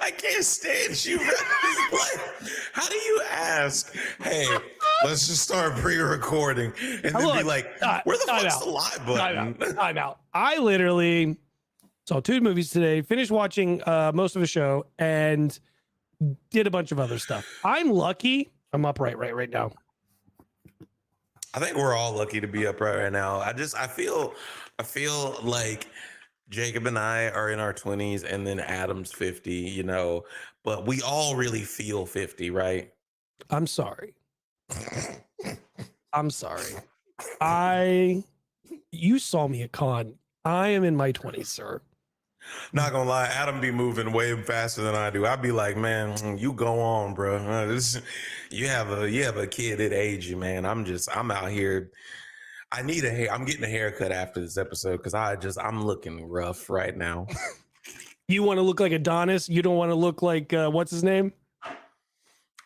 I can't stand you. Like, how do you ask? Hey, let's just start pre-recording and then be like, where the fuck's the live button? I'm out. I literally saw 2 movies today, finished watching most of the show, and did a bunch of other stuff. I'm lucky. I'm upright right now. I think we're all lucky to be upright right now. I feel like Jacob and I are in our 20s and then Adam's 50, you know, but we all really feel 50, right? I'm sorry. You saw me at con. I am in my 20s, sir. Not gonna lie, Adam be moving way faster than I do. I'd be like, man, you go on, bro. You have a kid that age you, man. I'm out here. I'm getting a haircut after this episode because I'm looking rough right now. You want to look like Adonis? You don't want to look like what's his name?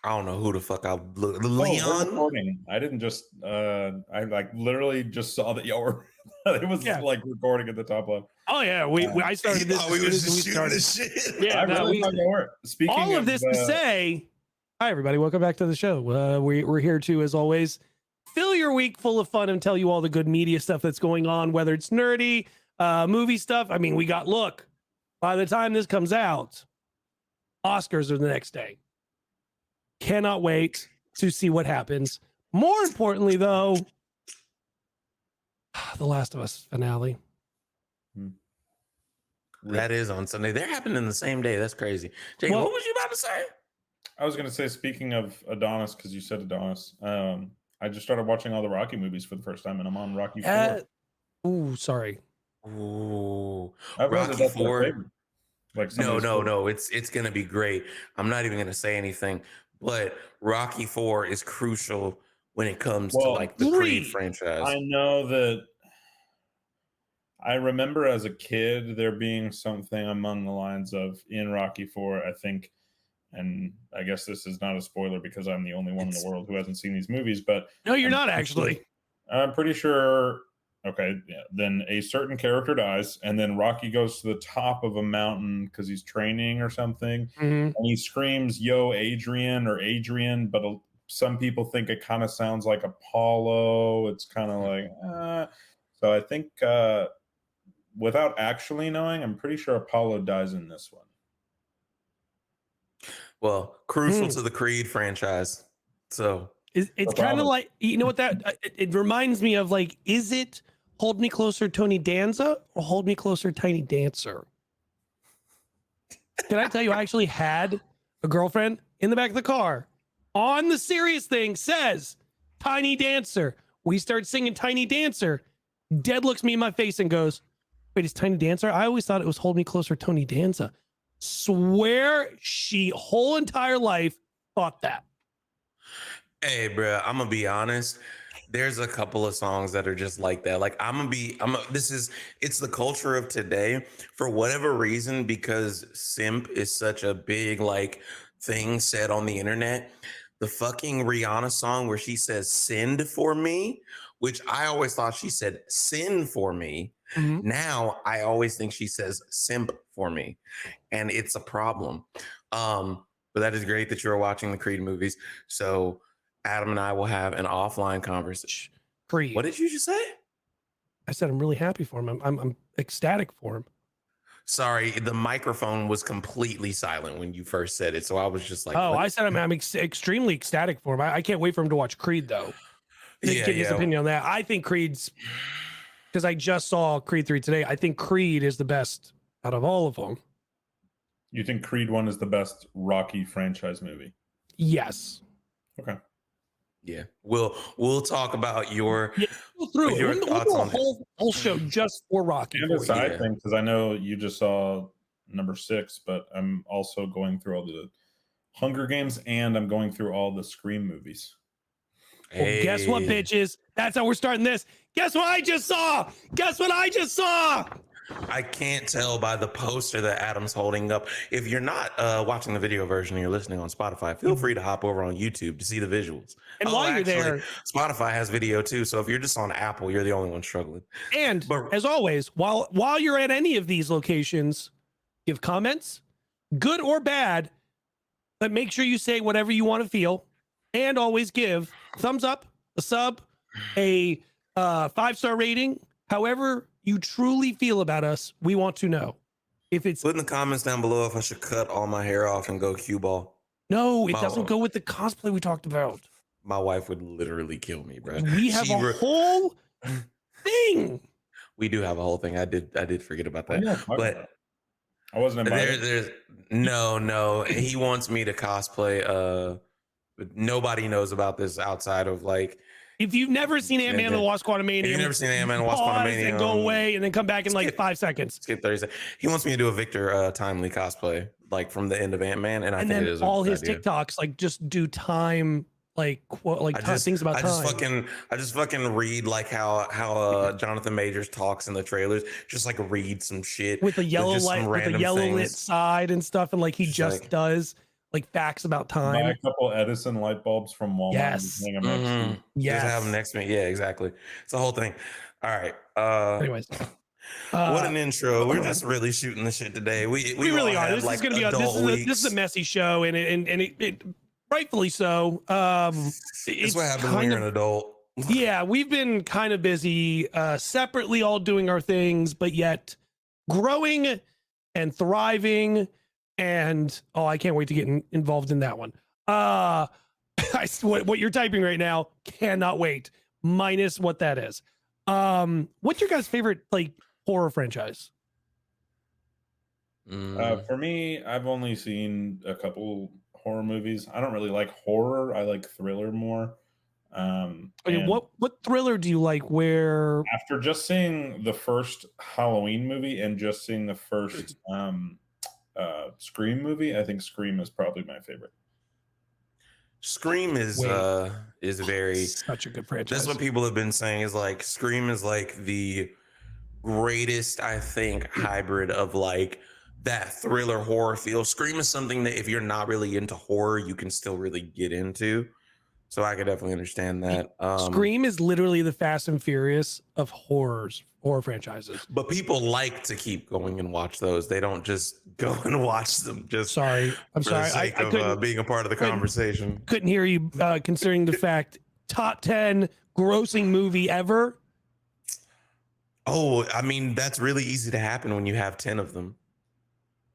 I don't know who the fuck I look. Leon. I didn't just. I like literally just saw that y'all were. It was like recording at the top one. Oh yeah, I started this. We were just shooting this shit. Yeah, Speaking all of this to say, hi everybody, welcome back to the show. We're here to, as always, fill your week full of fun and tell you all the good media stuff that's going on, whether it's nerdy, movie stuff. I mean, look, by the time this comes out, Oscars are the next day. Cannot wait to see what happens. More importantly, though, The Last of Us finale. That is on Sunday. They're happening the same day. That's crazy. Jake, what was you about to say? I was going to say, speaking of Adonis, because you said Adonis, I just started watching all the Rocky movies for the first time, and I'm on Rocky 4. Ooh, sorry. Ooh, Rocky 4. Like no. It's going to be great. I'm not even going to say anything, but Rocky 4 is crucial when it comes to like the Creed franchise. I know that. I remember as a kid there being something among the lines of in Rocky 4, I think, and I guess this is not a spoiler because I'm the only one in the world who hasn't seen these movies, but no, you're not actually. I'm pretty sure. Okay, yeah. Then a certain character dies, and then Rocky goes to the top of a mountain because he's training or something, and he screams, "Yo, Adrian," or Adrian, but some people think it kind of sounds like Apollo. It's kind of like, so I think. Without actually knowing, I'm pretty sure Apollo dies in this one. Well, crucial to the Creed franchise. So it's kind of like, you know what it reminds me of, like, is it Hold Me Closer Tony Danza or Hold Me Closer Tiny Dancer? Can I tell you, I actually had a girlfriend in the back of the car on the serious thing says Tiny Dancer. We start singing Tiny Dancer. Dead looks me in my face and goes, wait, it's Tiny Dancer? I always thought it was Hold Me Closer, Tony Danza. Swear she whole entire life thought that. Hey, bro, I'm gonna be honest. There's a couple of songs that are just like that. Like it's the culture of today for whatever reason, because simp is such a big like thing said on the internet. The fucking Rihanna song where she says "send for me," which I always thought she said "sin for me." Now I always think she says simp for me, and it's a problem. But that is great that you're watching the Creed movies. So Adam and I will have an offline conversation. Creed. What did you just say? I said I'm really happy for him. I'm ecstatic for him. Sorry, the microphone was completely silent when you first said it, so I was just like, "Oh, I said I'm extremely ecstatic for him." I can't wait for him to watch Creed, though. Give his opinion on that. I think Creed's, because I just saw Creed 3 today. I think Creed is the best out of all of them. You think Creed 1 is the best Rocky franchise movie? Yes. Okay. Yeah, we'll talk about your we'll thoughts on whole show just for Rocky. And a side thing, because I know you just saw number 6, but I'm also going through all the Hunger Games and I'm going through all the Scream movies. Well, guess what, bitches? That's how we're starting this. Guess what I just saw? Guess what I just saw? I can't tell by the poster that Adam's holding up. If you're not watching the video version and you're listening on Spotify, feel free to hop over on YouTube to see the visuals. And while you're there, Spotify has video too. So if you're just on Apple, you're the only one struggling. And as always, while you're at any of these locations, give comments, good or bad, but make sure you say whatever you want to feel, and always give thumbs up, a sub, a 5-star rating. However you truly feel about us, we want to know. If it's Put in the comments down below if I should cut all my hair off and go cue ball. no, it doesn't go with the cosplay we talked about. My wife would literally kill me, bro. We have a whole thing. We do have a whole thing. I did forget about that. But I wasn't invited. there's no. He wants me to cosplay. But nobody knows about this outside of like. If you've never seen Ant-Man and the Wasp: Quantumania, if you've never seen Ant-Man and the Wasp: Quantumania, and go away and then come back in like 5 seconds. Skip 30 seconds. He wants me to do a Victor Timely cosplay, like from the end of Ant-Man, and I think it is all his idea. TikToks like just do time, like things about time. I just fucking read like how Jonathan Majors talks in the trailers. Just like read some shit with the yellow light, with the yellow lit side and stuff, and like he just does like facts about time. Buy a couple Edison light bulbs from Walmart. Yes. Just have them next to me. Yeah, exactly. It's the whole thing. All right. Anyways. What an intro. We're just really shooting the shit today. We really are. This is gonna be this is a messy show, and it rightfully so. It's what happens when you're an adult. Yeah, we've been kind of busy separately, all doing our things, but yet growing and thriving. And I can't wait to get involved in that one. What you're typing right now, cannot wait. Minus what that is. What's your guys' favorite like horror franchise? For me, I've only seen a couple horror movies. I don't really like horror. I like thriller more. What thriller do you like? Where after just seeing the first Halloween movie and just seeing the first Scream movie, I think Scream is probably my favorite. Scream is very such a good franchise. That's what people have been saying is like Scream is like the greatest, I think, hybrid of like that thriller horror feel. Scream is something that if you're not really into horror, you can still really get into. So I could definitely understand that. Scream is literally the Fast and Furious of horror franchises. But people like to keep going and watch those. They don't just go and watch them. Just I'm sorry. I couldn't being a part of the conversation. Couldn't hear you considering the fact top 10 grossing movie ever. Oh, I mean, that's really easy to happen when you have 10 of them.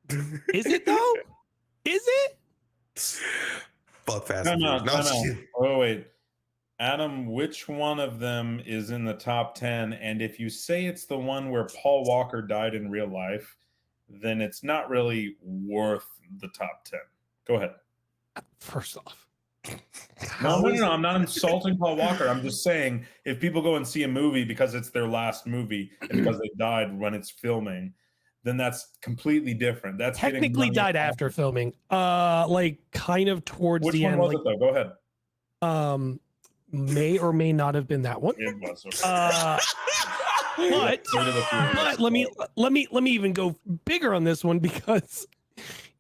Is it though? Is it? Fuck Fast No, and Furious. No. Oh, wait. Adam, which one of them is in the top 10? And if you say it's the one where Paul Walker died in real life, then it's not really worth the top 10. Go ahead. First off. No, I'm not insulting Paul Walker. I'm just saying if people go and see a movie because it's their last movie and because they died when it's filming, then that's completely different. That's technically died after filming. Like kind of towards the end. Which one was it though? Go ahead. May or may not have been that one. It was. But let me even go bigger on this one because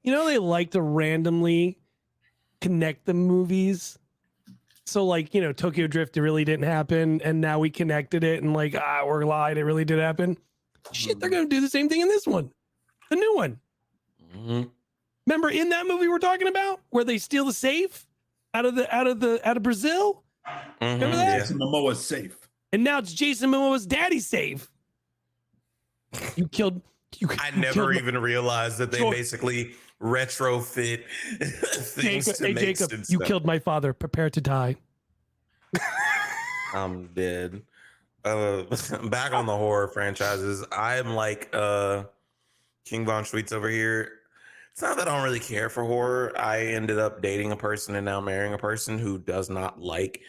they like to randomly connect the movies. So like, Tokyo Drift, it really didn't happen, and now we connected it and like we're lying, it really did happen. Shit, they're gonna do the same thing in this one, the new one. Remember in that movie we're talking about where they steal the safe out of Brazil? Remember that? Jason Momoa's safe, and now it's Jason Momoa's daddy's safe. I never even realized that they basically retrofit things Jacob, you killed my father. Prepare to die. I'm dead. Back on the horror franchises, I'm like KingVonSchweetz over here. It's not that I don't really care for horror. I ended up dating a person and now marrying a person who does not like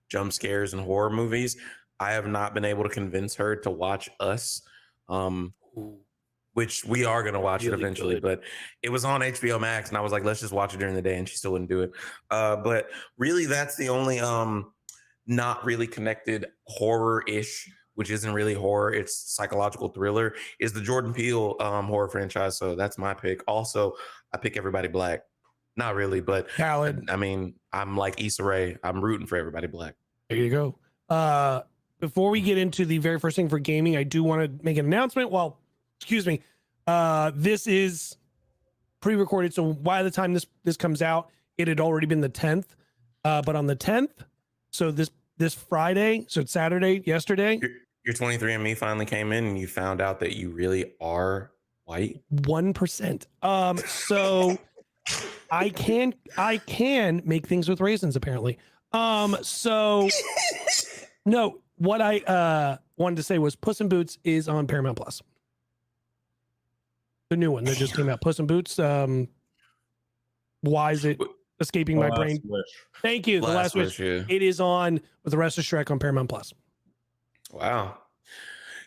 jump scares and horror movies. I have not been able to convince her to watch Us, which we are going to watch it eventually, but it was on HBO Max and I was like, let's just watch it during the day, and she still wouldn't do it. But really that's the only not really connected horror-ish, which isn't really horror, it's psychological thriller, is the Jordan Peele horror franchise. So that's my pick. Also, I pick Everybody Black. Not really, but Khaled. I mean, I'm like Issa Rae. I'm rooting for Everybody Black. There you go. Before we get into the very first thing for gaming, I do want to make an announcement. Well, excuse me. This is pre-recorded. So by the time this comes out, it had already been the 10th. But on the 10th, so this Friday, so it's Saturday, yesterday, Your 23andMe finally came in and you found out that you really are white. 1%. So I can make things with raisins apparently. So no, what I wanted to say was Puss in Boots is on Paramount Plus. The new one that just came out, Puss in Boots. Why is it escaping my brain? Wish. Thank you. The Last Wish. Yeah. It is on with the rest of Shrek on Paramount Plus. Wow.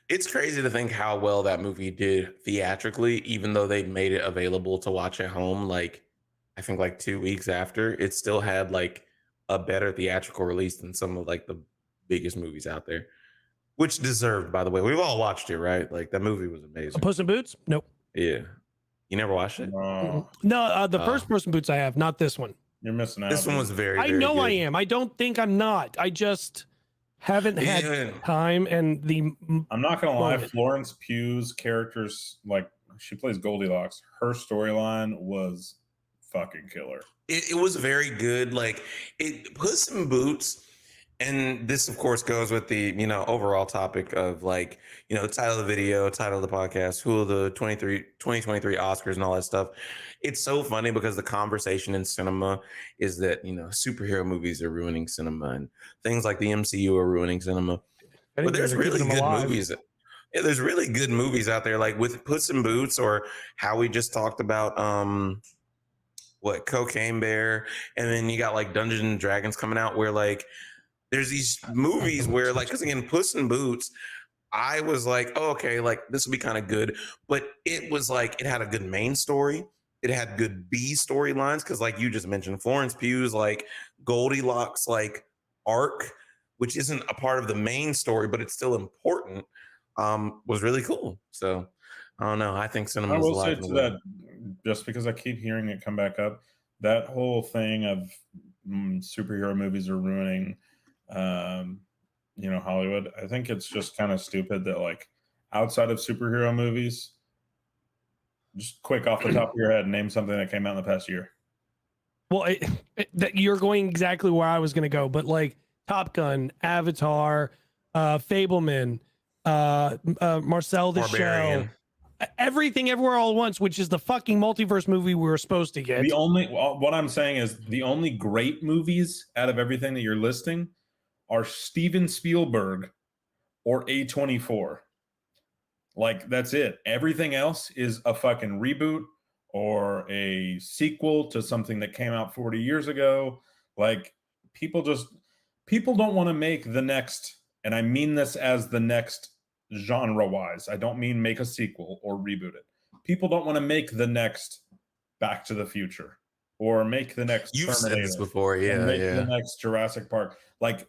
It's crazy to think how well that movie did theatrically, even though they made it available to watch at home. Like, I think like 2 weeks after, it still had like a better theatrical release than some of like the biggest movies out there, which deserved, by the way. We've all watched it, right? Like that movie was amazing. Puss in Boots? Nope. Yeah. You never watched it? No, the first Puss in Boots I have, not this one. You're missing out. This one was very, I very know good. I am. I don't think I'm not. I just haven't had time and I'm not gonna lie, moment. Florence Pugh's characters, like she plays Goldilocks, her storyline was fucking killer. It was very good. Like Puss in Boots, and this of course goes with the overall topic of like the title of the video, title of the podcast, who are the 2023 Oscars and all that stuff. It's so funny because the conversation in cinema is that superhero movies are ruining cinema and things like the MCU are ruining cinema. But there's really good movies. Yeah, there's really good movies out there, like with Puss in Boots, or how we just talked about Cocaine Bear, and then you got like Dungeons and Dragons coming out, where like there's these movies where like, because again, Puss in Boots, I was like, oh, okay, like this will be kind of good, but it was like it had a good main story. It had good B storylines because, like you just mentioned, Florence Pugh's like Goldilocks like arc, which isn't a part of the main story, but it's still important, was really cool. So I don't know. I think cinema. I will say to that, just because I keep hearing it come back up, that whole thing of superhero movies are ruining, Hollywood. I think it's just kind of stupid that like outside of superhero movies, just quick off the top of your head, name something that came out in the past year. Well, that you're going exactly where I was going to go, but like Top Gun, Avatar, Fableman, Marcel the Shell, Everything Everywhere All at Once, which is the fucking multiverse movie we were supposed to get. What I'm saying is the only great movies out of everything that you're listing are Steven Spielberg or A24. Like, that's it. Everything else is a fucking reboot or a sequel to something that came out 40 years ago. Like, people don't want to make the next, and I mean this as the next genre-wise. I don't mean make a sequel or reboot it. People don't want to make the next Back to the Future or make the next You've Terminator said this before, yeah, make the next Jurassic Park. Like,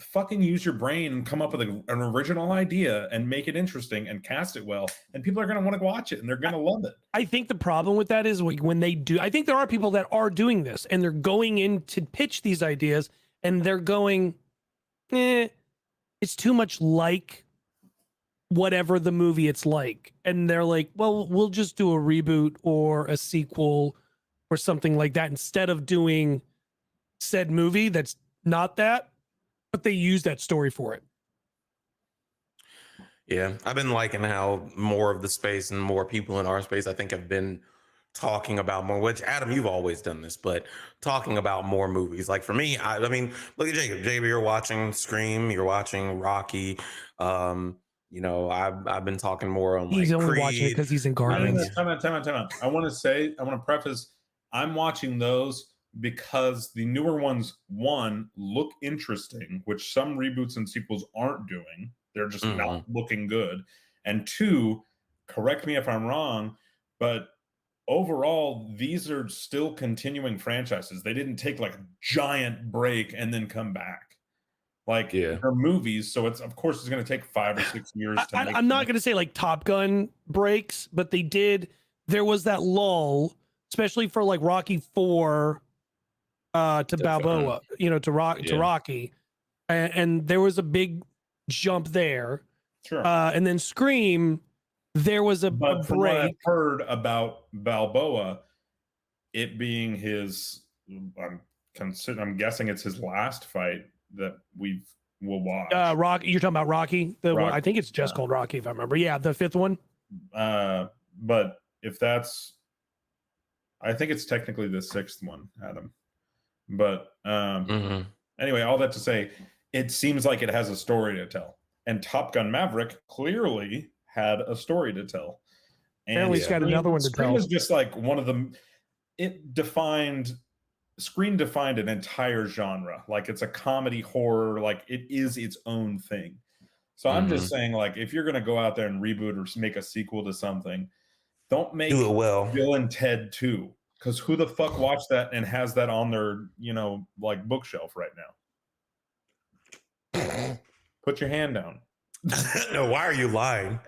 fucking use your brain and come up with an original idea and make it interesting and cast it well, and people are going to want to watch it and they're going to love it. I think the problem with that is when they do, I think there are people that are doing this and they're going in to pitch these ideas and they're going, it's too much like whatever the movie it's like. And they're like, well, we'll just do a reboot or a sequel or something like that instead of doing said movie that's not that, but they use that story for it. Yeah, I've been liking how more of the space and more people in our space, I think, have been talking about more, which Adam, you've always done this, but talking about more movies. Like for me, I mean, look at Jacob. Jacob, you're watching Scream, you're watching Rocky. I've been talking more on he's like only Creed. watching it because he's in Guardians. Time out. I want to preface, I'm watching those because the newer ones, one, look interesting, which some reboots and sequels aren't doing. They're just not looking good. And two, correct me if I'm wrong, but overall, these are still continuing franchises. They didn't take like a giant break and then come back. Like, they're movies, so it's going to take 5 or 6 years to make. I'm not going to say like Top Gun breaks, but they did. There was that lull, especially for like Rocky 4 to Balboa, to Rocky, and there was a big jump there. Sure. And then Scream There was a But from what I've break. heard about Balboa, it being his, I'm guessing it's his last fight that we'll watch. Rocky, you're talking about Rocky? The one, Rocky, I think it's just called Rocky, if I remember. Yeah, the fifth one. But if that's, I think it's technically the sixth one, Adam. But anyway, all that to say, it seems like it has a story to tell. And Top Gun Maverick clearly had a story to tell. And Apparently he's got another one to Scream tell. is just like one of them. Scream defined an entire genre. Like it's a comedy horror. Like it is its own thing. So I'm just saying, like, if you're going to go out there and reboot or make a sequel to something, don't make Do it well. Bill and Ted 2. Because who the fuck watched that and has that on their, like bookshelf right now? Put your hand down. No, why are you lying?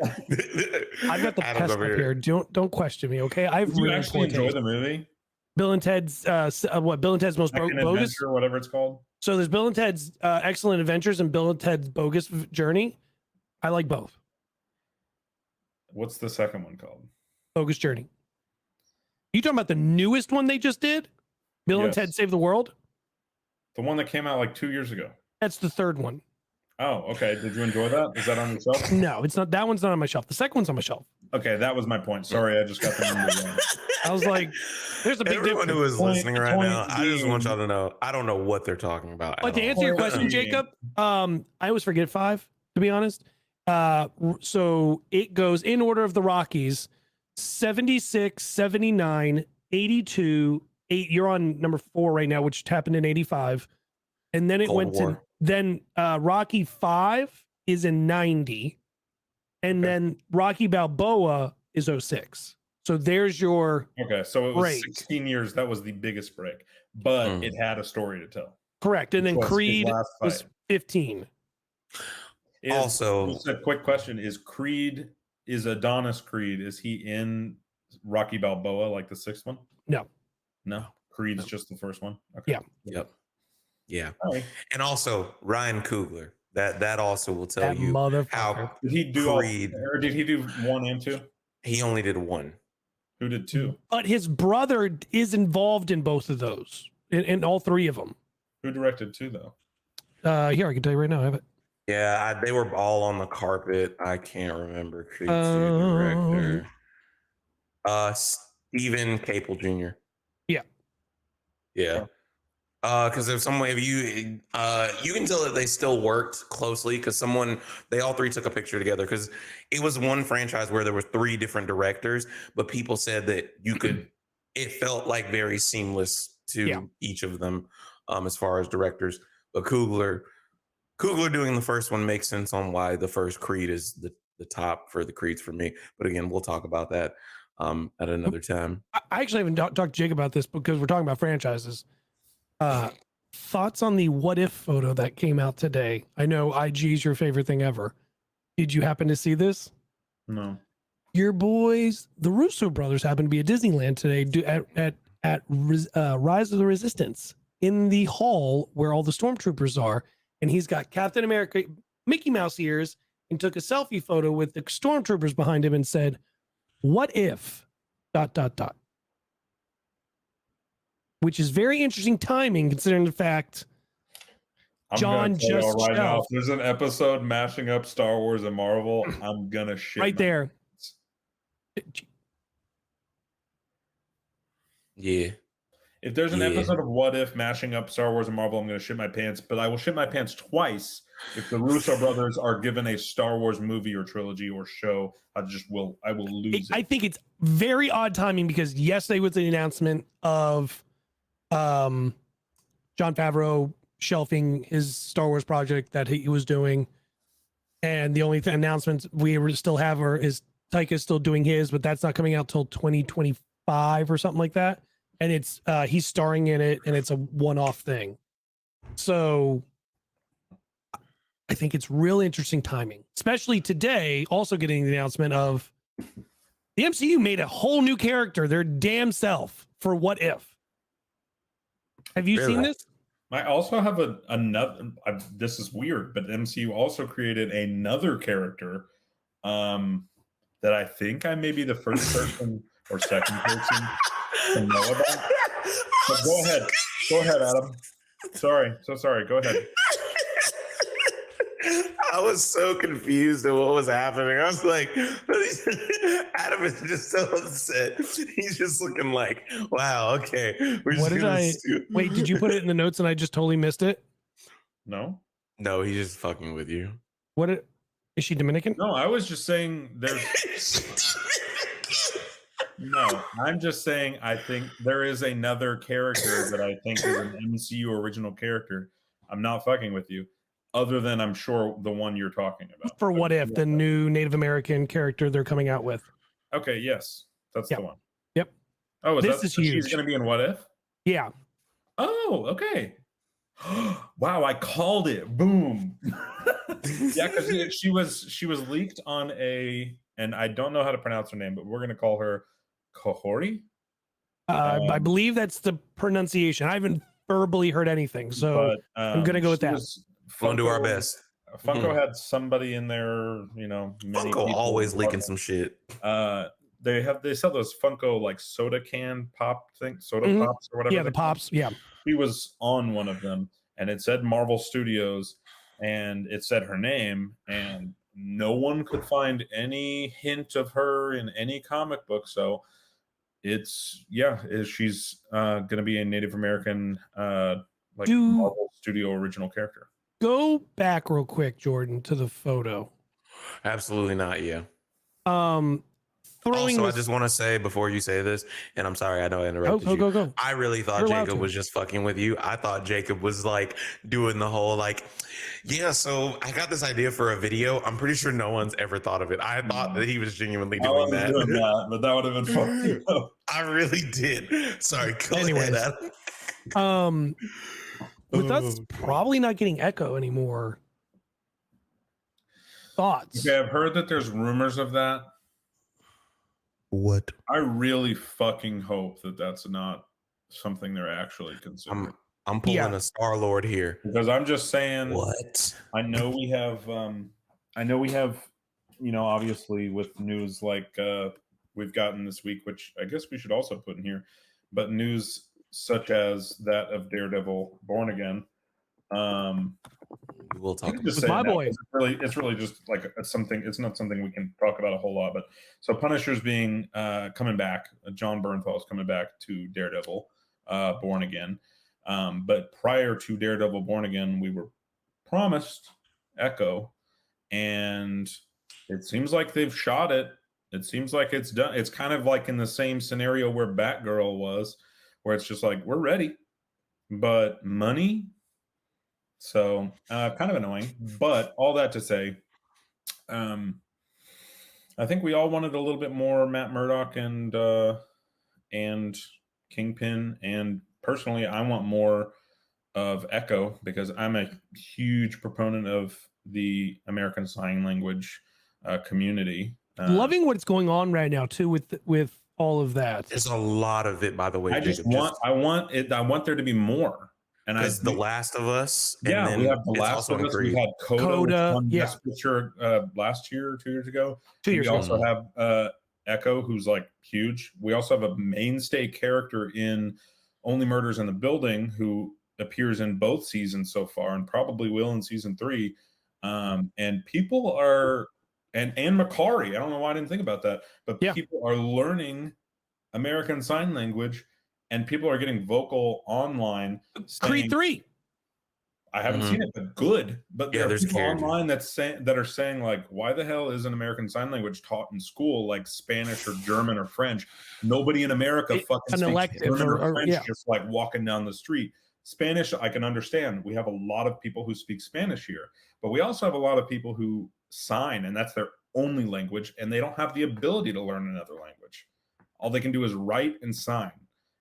I've got the test up here. Don't question me, okay? Did you actually enjoy the movie? Bill and Ted's Bill and Ted's Most Bogus, or whatever it's called. So there's Bill and Ted's Excellent Adventures and Bill and Ted's Bogus Journey. I like both. What's the second one called? Bogus Journey. You talking about the newest one they just did? Bill and Ted Save the World? The one that came out like 2 years ago. That's the third one. Oh, okay. Did you enjoy that? Is that on your shelf? No, it's not. That one's not on my shelf. The second one's on my shelf. Okay, that was my point. Sorry, I just got the number wrong. I was like, there's a big Everyone difference. who is listening right now, I just being- want y'all to know, I don't know what they're talking about. But to answer your question, Jacob, I always forget 5, to be honest. So it goes in order of the Rockies: 76, 79, 82, 8. You're on number 4 right now, which happened in 85. And then it Cold went War. to, then Rocky 5 is in 90. And then Rocky Balboa is 06. So there's your Okay, so it was break. 16 years. That was the biggest break, but it had a story to tell. Correct. And then Which was his Creed last was fight. 15. Also- just a quick question: is Adonis Creed? Is he in Rocky Balboa like the sixth one? No. Creed's just the first one. Okay. Yeah. Yeah. All right. And also Ryan Coogler. That also will tell That you motherfucker. how Did he do Creed. or did he do 1 and 2? He only did 1. Who did 2? But his brother is involved in both of those, in all 3 of them. Who directed 2 though? Here, I can tell you right now. I have it. Yeah, they were all on the carpet. I can't remember Creed 2 director. Stephen Capel Jr. Yeah. Yeah. Because if some way of you can tell that they still worked closely because they all 3 took a picture together because it was one franchise where there were 3 different directors, but people said that it felt like very seamless to each of them as far as directors. But Coogler doing the first one makes sense on why the first Creed is the top for the Creeds for me. But again, we'll talk about that at another time. I actually haven't talked to Jake about this because we're talking about franchises. Thoughts on the what if photo that came out today? I know IG is your favorite thing ever. Did you happen to see this? No. Your boys, the Russo brothers, happen to be at Disneyland today at Rise of the Resistance in the hall where all the stormtroopers are, and he's got Captain America Mickey Mouse ears and took a selfie photo with the stormtroopers behind him and said, "What if ... Which is very interesting timing considering the fact John gonna tell y'all just right now, shelved. if there's an episode mashing up Star Wars and Marvel, I'm gonna shit right my there." pants. Yeah. If there's an Yeah. episode of What If mashing up Star Wars and Marvel, I'm gonna shit my pants. But I will shit my pants twice if the Russo brothers are given a Star Wars movie or trilogy or show. I will lose I it. think it's very odd timing because yesterday was the announcement of John Favreau shelving his Star Wars project that he was doing, and the only announcements we still have is Taika's still doing his, but that's not coming out till 2025 or something like that, and it's he's starring in it, and it's a one-off thing. So I think it's really interesting timing, especially today. Also getting the announcement of the MCU made a whole new character, their damn self, for What If. Have you seen this? I also have another. This is weird, but MCU also created another character. that I think I may be the first person or second person to know about. But go ahead, Adam. So sorry. Go ahead. I was so confused at what was happening. I was like, Adam is just so upset. He's just looking like, wow, okay. What did wait, did you put it in the notes and I just totally missed it? No, he's just fucking with you. Is she Dominican? No, I was just saying there's. No, I'm just saying I think there is another character that I think is an MCU original character. I'm not fucking with you. Other than I'm sure the one you're talking about. For What If, the new Native American character they're coming out with. Okay, yes. That's the one. Yep. Oh, This is huge. She's going to be in What If? Yeah. Oh, okay. Wow, I called it. Boom. Yeah, because she was leaked on and I don't know how to pronounce her name, but we're going to call her Kahori. I believe that's the pronunciation. I haven't verbally heard anything, so I'm going to go with that. We'll do our best. Funko had somebody in there, Funko always leaking some shit. They sell those Funko like soda can pop thing, soda pops or whatever. Yeah, the pops. Yeah. He was on one of them and it said Marvel Studios and it said her name and no one could find any hint of her in any comic book. So she's going to be a Native American Marvel Studio original character. Go back real quick, Jordan, to the photo. Absolutely not. Yeah. Also, I just want to say before you say this, and I'm sorry, I know I interrupted you. Go. I really thought Jacob was just fucking with you. I thought Jacob was like doing the whole so I got this idea for a video. I'm pretty sure no one's ever thought of it. I thought that he was genuinely doing that. But that would have been fun. I really did. Sorry. Go ahead, Adam. With us probably not getting Echo anymore. Thoughts? Okay, I've heard that there's rumors of that. What? I really fucking hope that that's not something they're actually considering. I'm pulling a Star-Lord here. Because I'm just saying what? I know we have obviously with news like we've gotten this week, which I guess we should also put in here, but news such as that of Daredevil Born Again. We'll talk about my boy. It's really just like something. It's not something we can talk about a whole lot. But so Punisher's being coming back. John Bernthal is coming back to Daredevil Born Again. But prior to Daredevil Born Again, we were promised Echo, and it seems like they've shot it. It seems like it's done. It's kind of like in the same scenario where Batgirl was, where it's just like, we're ready, but money. So kind of annoying, but all that to say, I think we all wanted a little bit more Matt Murdock and Kingpin. And personally, I want more of Echo because I'm a huge proponent of the American Sign Language community. Loving what's going on right now too with all of that. There's a lot of it, by the way. I want there to be more. And because The Last of Us. We have The Last of Us. We had Coda Best Picture last year or 2 years ago. 2 years. We also have Echo, who's like huge. We also have a mainstay character in Only Murders in the Building who appears in both seasons so far and probably will in season 3. And people are and Macari. I don't know why I didn't think about that, but people are learning American Sign Language. And people are getting vocal online. Creed 3. I haven't seen it, but good. But there are people characters online that are saying like, why the hell isn't American Sign Language taught in school like Spanish or German or French? Nobody in America fucking speaks German or French just like walking down the street. Spanish, I can understand. We have a lot of people who speak Spanish here, but we also have a lot of people who sign, and that's their only language, and they don't have the ability to learn another language. All they can do is write and sign.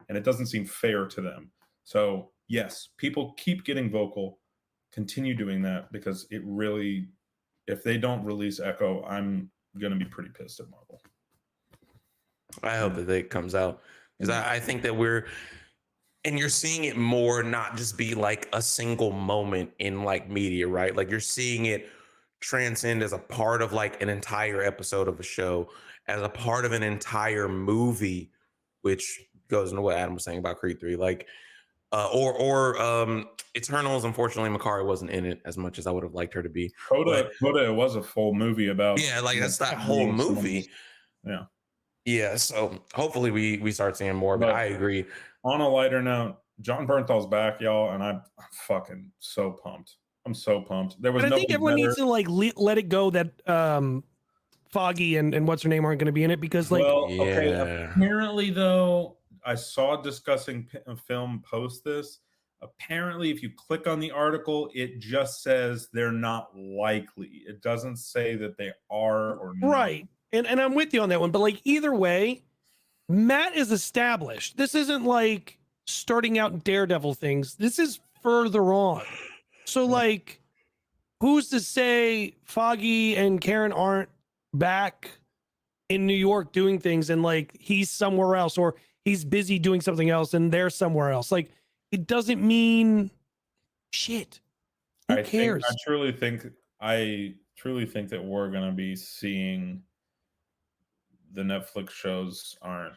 And it doesn't seem fair to them. So yes, people keep getting vocal, continue doing that because it really, if they don't release Echo, I'm going to be pretty pissed at Marvel. I hope that it comes out because I think that and you're seeing it more, not just be like a single moment in like media, right? Like you're seeing it transcend as a part of like an entire episode of a show, as a part of an entire movie, which goes into what Adam was saying about Creed 3. Like, or Eternals. Unfortunately, Makari wasn't in it as much as I would have liked her to be. Coda was a full movie about. Yeah, like that's that whole movie. Yeah. Yeah. So hopefully we start seeing more. But I agree. On a lighter note, John Bernthal's back, y'all, and I'm fucking so pumped. I'm so pumped. There was. But I think everyone needs to like let it go that Foggy and what's her name aren't going to be in it because like. Well, okay. Apparently, though, I saw Discussing Film post this. Apparently, if you click on the article, it just says they're not likely. It doesn't say that they are or not. Right. And I'm with you on that one. But like either way, Matt is established. This isn't like starting out Daredevil things. This is further on. So like, who's to say Foggy and Karen aren't back in New York doing things and like he's somewhere else or he's busy doing something else and they're somewhere else. Like it doesn't mean shit. Who cares? I truly think that we're going to be seeing the Netflix shows aren't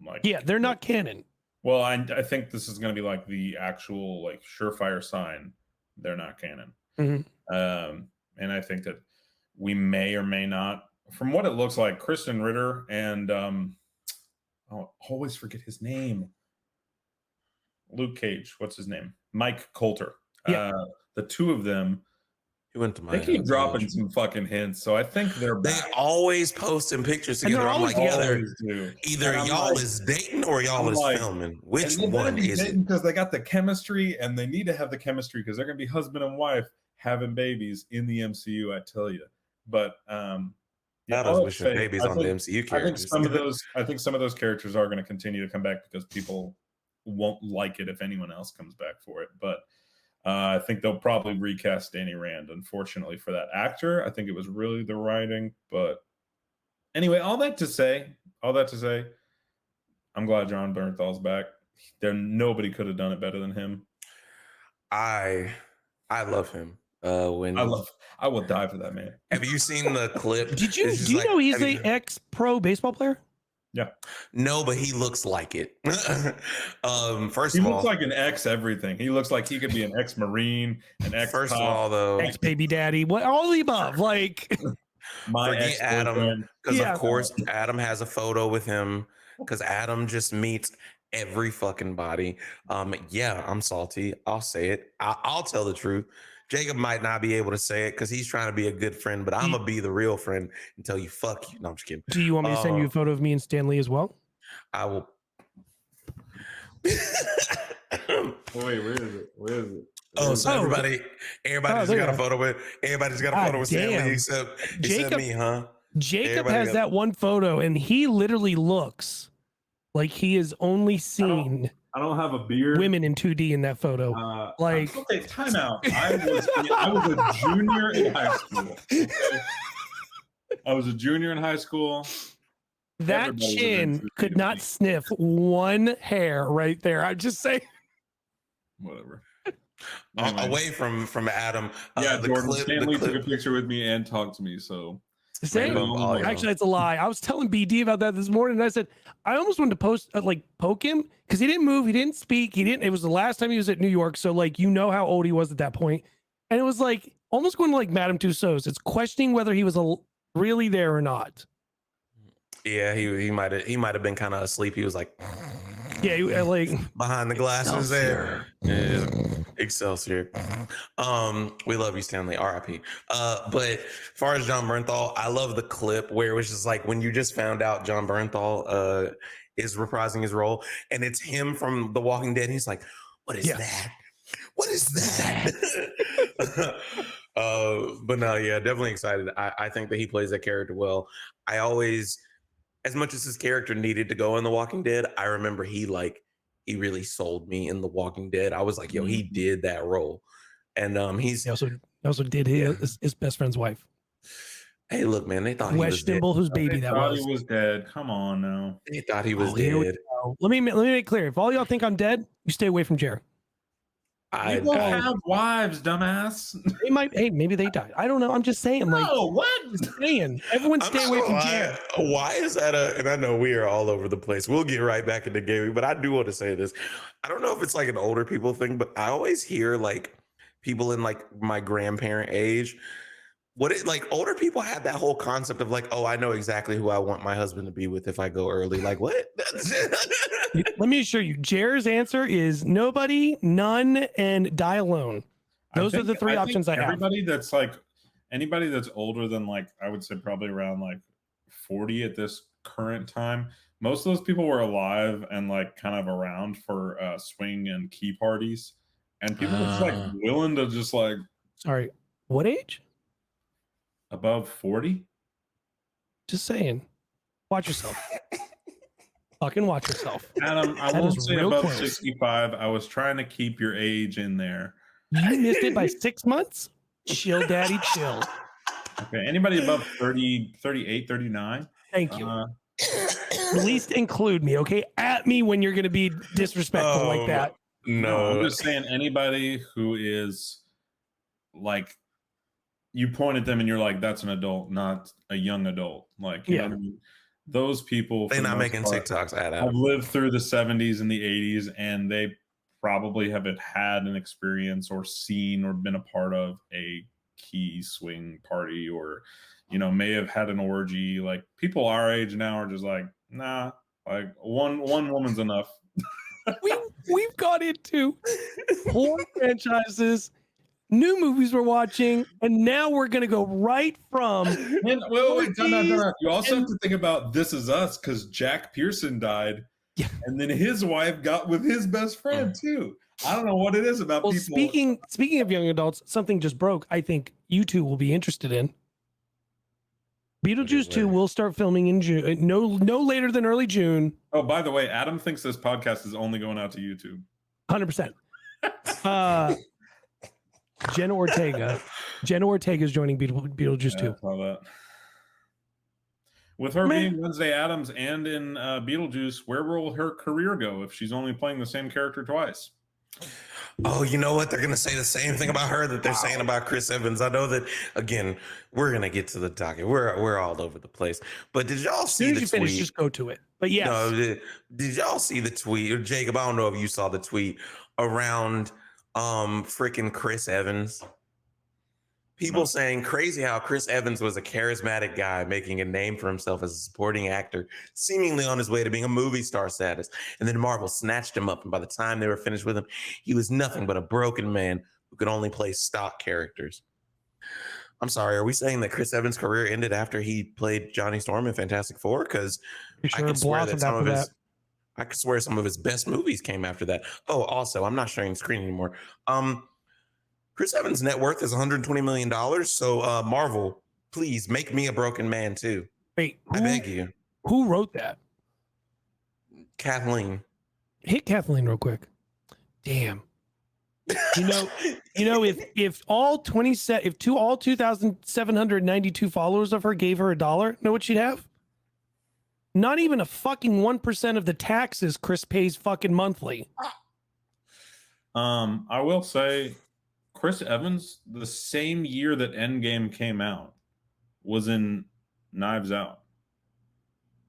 like. Yeah, they're not canon. Well, I think this is going to be like the actual like surefire sign. They're not canon. Mm-hmm. And I think that we may or may not, from what it looks like, Kristen Ritter and I always forget his name. Luke Cage, what's his name? Mike Coulter. Yeah. The two of them, He went to my. they keep dropping some fucking hints, so I think they're back. They always posting pictures And together. they're I'm like, always either y'all is dating or y'all is filming. Which one is it? Because they got the chemistry, and they need to have the chemistry because they're gonna be husband and wife having babies in the MCU. I tell you, but Not us wishing babies on the MCU characters. I think some of those characters are going to continue to come back because people won't like it if anyone else comes back for it. But I think they'll probably recast Danny Rand. Unfortunately for that actor, I think it was really the writing. But anyway, all that to say, I'm glad John Bernthal's back. Nobody could have done it better than him. I love him. I will die for that man. Have you seen the clip? Do you know he's a ex-pro baseball player? Yeah. No, but he looks like it. First he of all, looks like an ex everything. He looks like he could be an ex-Marine, an ex. First of all, though, ex-baby daddy, what all the above, like. Forget Adam, because of course Adam has a photo with him because Adam just meets every fucking body. Yeah, I'm salty. I'll say it. I'll tell the truth. Jacob might not be able to say it because he's trying to be a good friend, but I'm gonna be the real friend and tell you fuck you. No, I'm just kidding. Do you want me to send you a photo of me and Stanley as well? I will. Wait, where is it? Oh, so everybody just got a photo with Stanley except me, huh? Jacob has that one photo, and he literally looks like he has only seen. I don't have a beard. Women in 2D in that photo. Okay, time out. I was a junior in high school. Okay? I was a junior in high school. That Everybody chin could not sniff one hair right there. I'm just saying. Whatever. Away from Adam. Jordan Stanley took a picture with me and talked to me. So actually, that's a lie. I was telling BD about that this morning, and I said I almost wanted to poke him because he didn't move, he didn't speak, It was the last time he was at New York, so like how old he was at that point, and it was like almost going to like Madame Tussauds. It's questioning whether he was really there or not. Yeah, he might have been kind of asleep. He was like, yeah, like behind the glasses there. Yeah. Excelsior. We love you, Stanley. R.I.P. But as far as John Bernthal, I love the clip where it was just like when you just found out John Bernthal is reprising his role, and it's him from The Walking Dead. And he's like, "What is that? What is that?" But no, yeah, definitely excited. I think that he plays that character well. I always, as much as his character needed to go in The Walking Dead, I remember he really sold me in The Walking Dead. I was like, yo, he did that role. And he also did his best friend's wife. Hey, look, man, they thought he was dead. Whose baby that was. He was dead. Come on now. They thought he was dead. Let me make clear. If all y'all think I'm dead, you stay away from Jared. You both I have wives, dumbass. They might. Hey, maybe they died. I don't know. I'm just saying. Like, No, what? just saying. Everyone I'm stay not away gonna from lie. Jared. Why is that and I know we are all over the place. We'll get right back into gaming, but I do want to say this. I don't know if it's like an older people thing, but I always hear like people in like my grandparent age. Like older people have that whole concept of like, oh, I know exactly who I want my husband to be with if I go early. Like, what? Let me assure you, Jared's answer is nobody, none, and die alone. Those are the three options I have. Everybody that's like anybody that's older than like I would say probably around like 40 at this current time. Most of those people were alive and like kind of around for swing and key parties, and people are just like willing to just like. Sorry, what age? Above 40. Just saying. Watch yourself. Fucking watch yourself. Adam, I That won't is say real above close. 65. I was trying to keep your age in there. You missed it by 6 months? Chill, daddy, chill. Okay. Anybody above 30, 38, 39? Thank you. At least include me, okay? At me when you're going to be disrespectful like that. No, I'm just saying anybody who is like, you point at them and you're like, that's an adult, not a young adult. Like, you know what I mean? Those people, they're not making TikToks. I've lived through the 70s and the 80s, and they probably haven't had an experience or seen or been a part of a key swing party, or, you know, may have had an orgy. Like, people our age now are just like, nah, like one woman's enough. We've got into porn franchises, new movies we're watching, and now we're going to go right from. And, wait, time out. You also have to think about This Is Us, because Jack Pearson died, and then his wife got with his best friend too. I don't know what it is about people. Speaking of young adults, something just broke. I think you two will be interested in. Beetlejuice 2 will start filming in June. No later than early June. Oh, by the way, Adam thinks this podcast is only going out to YouTube. 100%. Jenna Ortega is joining Beetlejuice 2. I saw that. With her being Wednesday Addams and in Beetlejuice, where will her career go if she's only playing the same character twice? Oh, you know what? They're going to say the same thing about her that they're saying about Chris Evans. I know that, again, we're going to get to the docket. We're all over the place. But did y'all see the tweet? Finish, just go to it. But yes. No, did y'all see the tweet? Or Jacob, I don't know if you saw the tweet around freaking Chris Evans. People saying crazy how Chris Evans was a charismatic guy making a name for himself as a supporting actor, seemingly on his way to being a movie star status. And then Marvel snatched him up. And by the time they were finished with him, he was nothing but a broken man who could only play stock characters. I'm sorry, are we saying that Chris Evans' career ended after he played Johnny Storm in Fantastic Four? Because I could swear that some of his best movies came after that. Oh, also, I'm not sharing the screen anymore. Chris Evans' net worth is $120 million. So Marvel, please make me a broken man too. Wait, I beg you. Who wrote that? Kathleen. Hit Kathleen real quick. Damn. If all 2,792 followers of her gave her $1, know what she'd have? Not even a fucking 1% of the taxes Chris pays fucking monthly. I will say, Chris Evans, the same year that Endgame came out, was in Knives Out.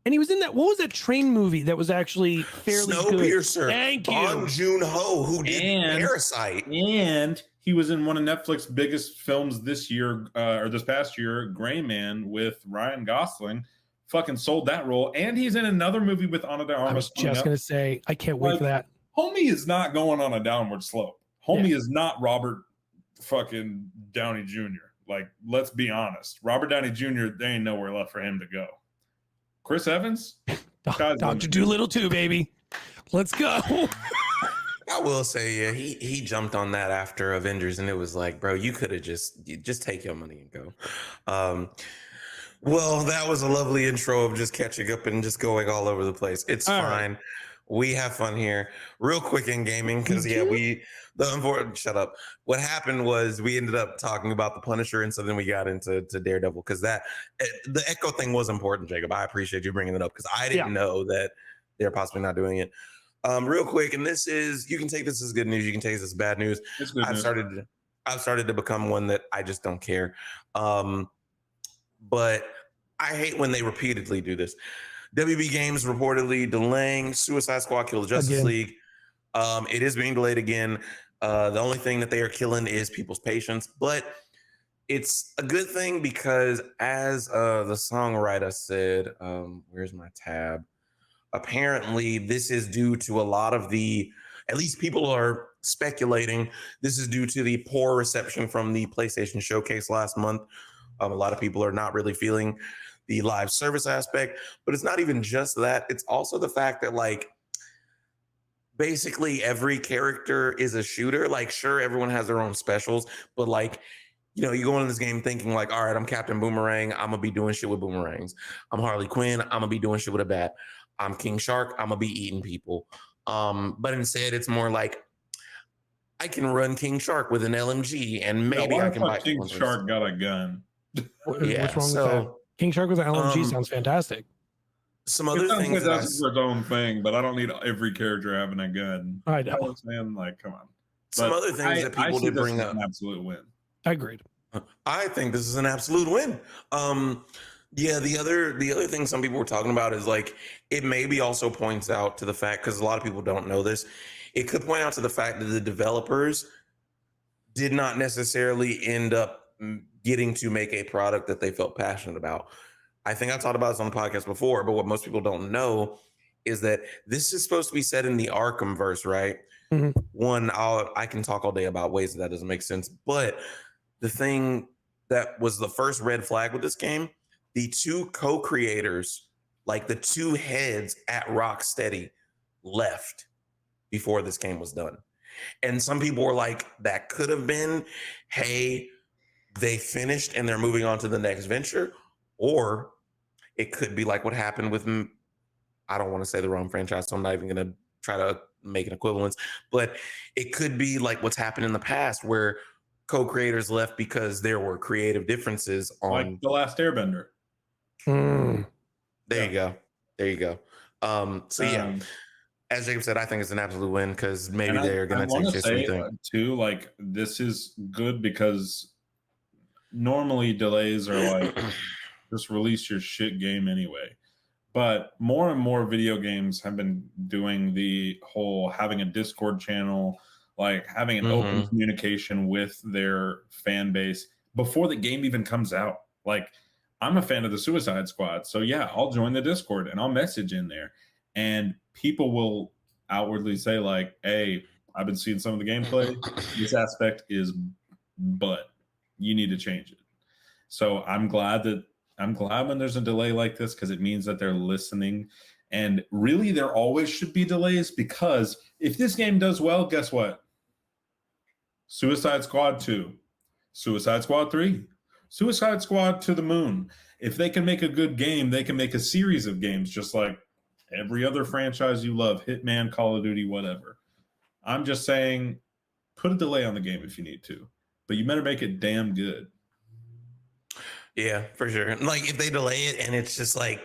And he was in that, what was that train movie that was actually fairly good? Snowpiercer. Thank you. Bong Joon-ho, who did Parasite. And he was in one of Netflix's biggest films this year, or this past year, Gray Man, with Ryan Gosling. Fucking sold that role. And he's in another movie with Ana de Armas. I was just going to say, I can't wait for that. Homie is not going on a downward slope. Homie is not Robert fucking Downey Jr. Like, let's be honest. Robert Downey Jr., there ain't nowhere left for him to go. Chris Evans? Dr. Doolittle 2, baby. Let's go. I will say, yeah, he jumped on that after Avengers, and it was like, bro, you could have just take your money and go. Well, that was a lovely intro of just catching up and just going all over the place. It's all fine. Right. We have fun here. Real quick in gaming, because shut up. What happened was we ended up talking about the Punisher, and so then we got into Daredevil, because the Echo thing was important, Jacob. I appreciate you bringing it up, because I didn't know that they're possibly not doing it. Real quick, and this is, you can take this as good news, you can take this as bad news. It's good news. I've started to become one that I just don't care. But I hate when they repeatedly do this. WB Games reportedly delaying Suicide Squad Kill the Justice Again. League. It is being delayed again. The only thing that they are killing is people's patience, but it's a good thing because, as the songwriter said, where's my tab? Apparently, this is due to a lot of at least people are speculating, this is due to the poor reception from the PlayStation Showcase last month. A lot of people are not really feeling the live service aspect, but it's not even just that. It's also the fact that, like, basically every character is a shooter. Like, sure, everyone has their own specials, but like, you know, you go into this game thinking like, all right, I'm Captain Boomerang, I'm gonna be doing shit with boomerangs. I'm Harley Quinn, I'm gonna be doing shit with a bat. I'm King Shark, I'm gonna be eating people. But instead, it's more like, I can run King Shark with an LMG, and maybe I can buy King Shark got a gun. Yeah, what's wrong with that? King Shark with an LMG sounds fantastic. Some other things that's its own thing, but I don't need every character having a gun. I know. Man, like, come on. Some other things that people did bring up. An absolute win. I agreed. I think this is an absolute win. Yeah, the other thing some people were talking about is like, it maybe also points out to the fact, because a lot of people don't know this, it could point out to the fact that the developers did not necessarily end up getting to make a product that they felt passionate about. I think I talked about this on the podcast before, but what most people don't know is that this is supposed to be set in the Arkham verse, right? Mm-hmm. One, I can talk all day about ways that doesn't make sense, but the thing that was the first red flag with this game, the two co-creators, like the two heads at Rocksteady, left before this game was done. And some people were like, that could have been, hey, they finished and they're moving on to the next venture. Or it could be like what happened with, I don't want to say the wrong franchise, so I'm not even going to try to make an equivalence, but it could be like what's happened in the past where co-creators left because there were creative differences on, like The Last Airbender. There you go. So yeah, as Jacob said, I think it's an absolute win because maybe they're going to take this thing too. Like, this is good because normally delays are like, just release your shit game anyway. But more and more video games have been doing the whole having a Discord channel, like having an open communication with their fan base before the game even comes out. Like, I'm a fan of the Suicide Squad, so yeah, I'll join the Discord and I'll message in there, and people will outwardly say like, hey, I've been seeing some of the gameplay. This aspect is butt. You need to change it. So I'm glad when there's a delay like this, because it means that they're listening. And really, there always should be delays, because if this game does well, guess what? Suicide Squad 2, Suicide Squad 3, Suicide Squad to the moon. If they can make a good game, they can make a series of games just like every other franchise you love, Hitman, Call of Duty, whatever. I'm just saying, put a delay on the game if you need to, but you better make it damn good. Yeah, for sure. Like, if they delay it and it's just like,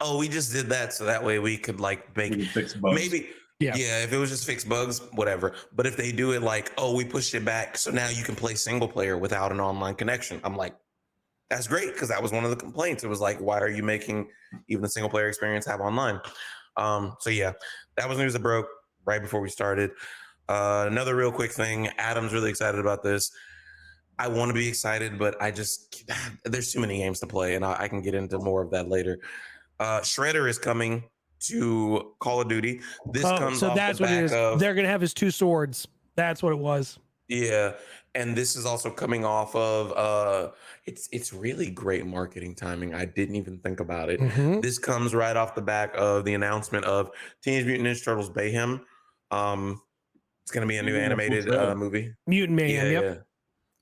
oh, we just did that so that way we could like make fix bugs. Maybe. Yeah, if it was just fix bugs, whatever. But if they do it like, oh, we pushed it back, so now you can play single player without an online connection, I'm like, that's great, because that was one of the complaints. It was like, why are you making even the single player experience have online? So yeah, that was news that broke right before we started. Another real quick thing, Adam's really excited about this. I want to be excited, but there's too many games to play, and I can get into more of that later. Shredder is coming to Call of Duty. This comes so off that's the what it back is. of, They're gonna have his two swords. That's what it was. Yeah, and this is also coming off of it's really great marketing timing. I didn't even think about it. This comes right off the back of the announcement of Teenage Mutant Ninja Turtles Mayhem. It's gonna be a new animated movie. Mutant Mayhem. Yeah, Yep.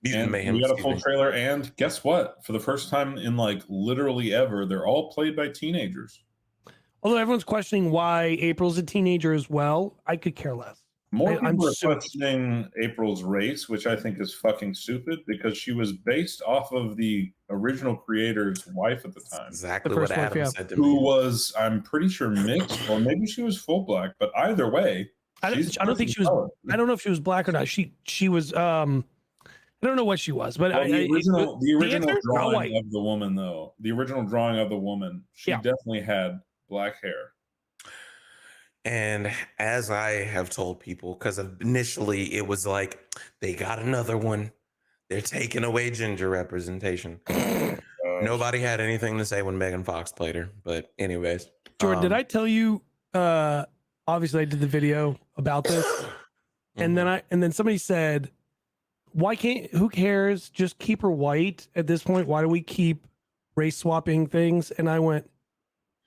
Mutant Mayhem. We got a full trailer, and guess what? For the first time in like literally ever, they're all played by teenagers. Although everyone's questioning why April's a teenager as well, I could care less. More I'm people are so questioning April's race, which I think is fucking stupid because she was based off of the original creator's wife at the time, Exactly The what first wife, Adam yeah. said to who me. was, I'm pretty sure, mixed, or maybe she was full black. But either way, I she's a don't think person she was. of color. I don't know if she was black or not. She was. I don't know what she was, but Well, the original answer? Not drawing white. of the woman, though, the original drawing of the woman, she Yeah. definitely had black hair. And as I have told people, because initially it was like, they got another one. They're taking away ginger representation. Nobody had anything to say when Megan Fox played her. But anyways. Jordan, did I tell you? Obviously, I did the video about this, and then somebody said, "Why can't? Who cares? Just keep her white at this point. Why do we keep race swapping things?" And I went,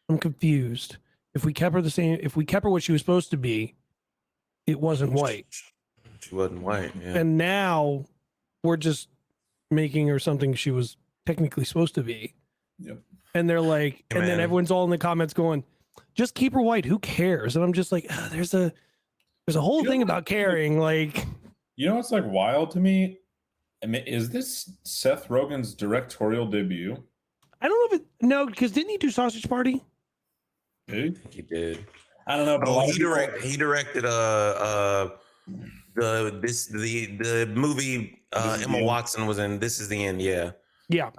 "I'm confused. If we kept her the same, if we kept her what she was supposed to be, it wasn't white. She wasn't white. Yeah. And now we're just making her something she was technically supposed to be." Yep. And they're like, Hey, and then man. everyone's all in the comments going, "Just keep her white. Who cares?" And I'm just like, there's a whole thing about caring. Like, You know what's like wild to me? I mean, is this Seth Rogen's directorial debut? I don't know if it, no, because didn't he do Sausage Party? Dude, He did. I don't know, but a Oh, lot of he people- directed the movie This Is the Emma End. Watson was in. This Is the End. Yeah. Yeah.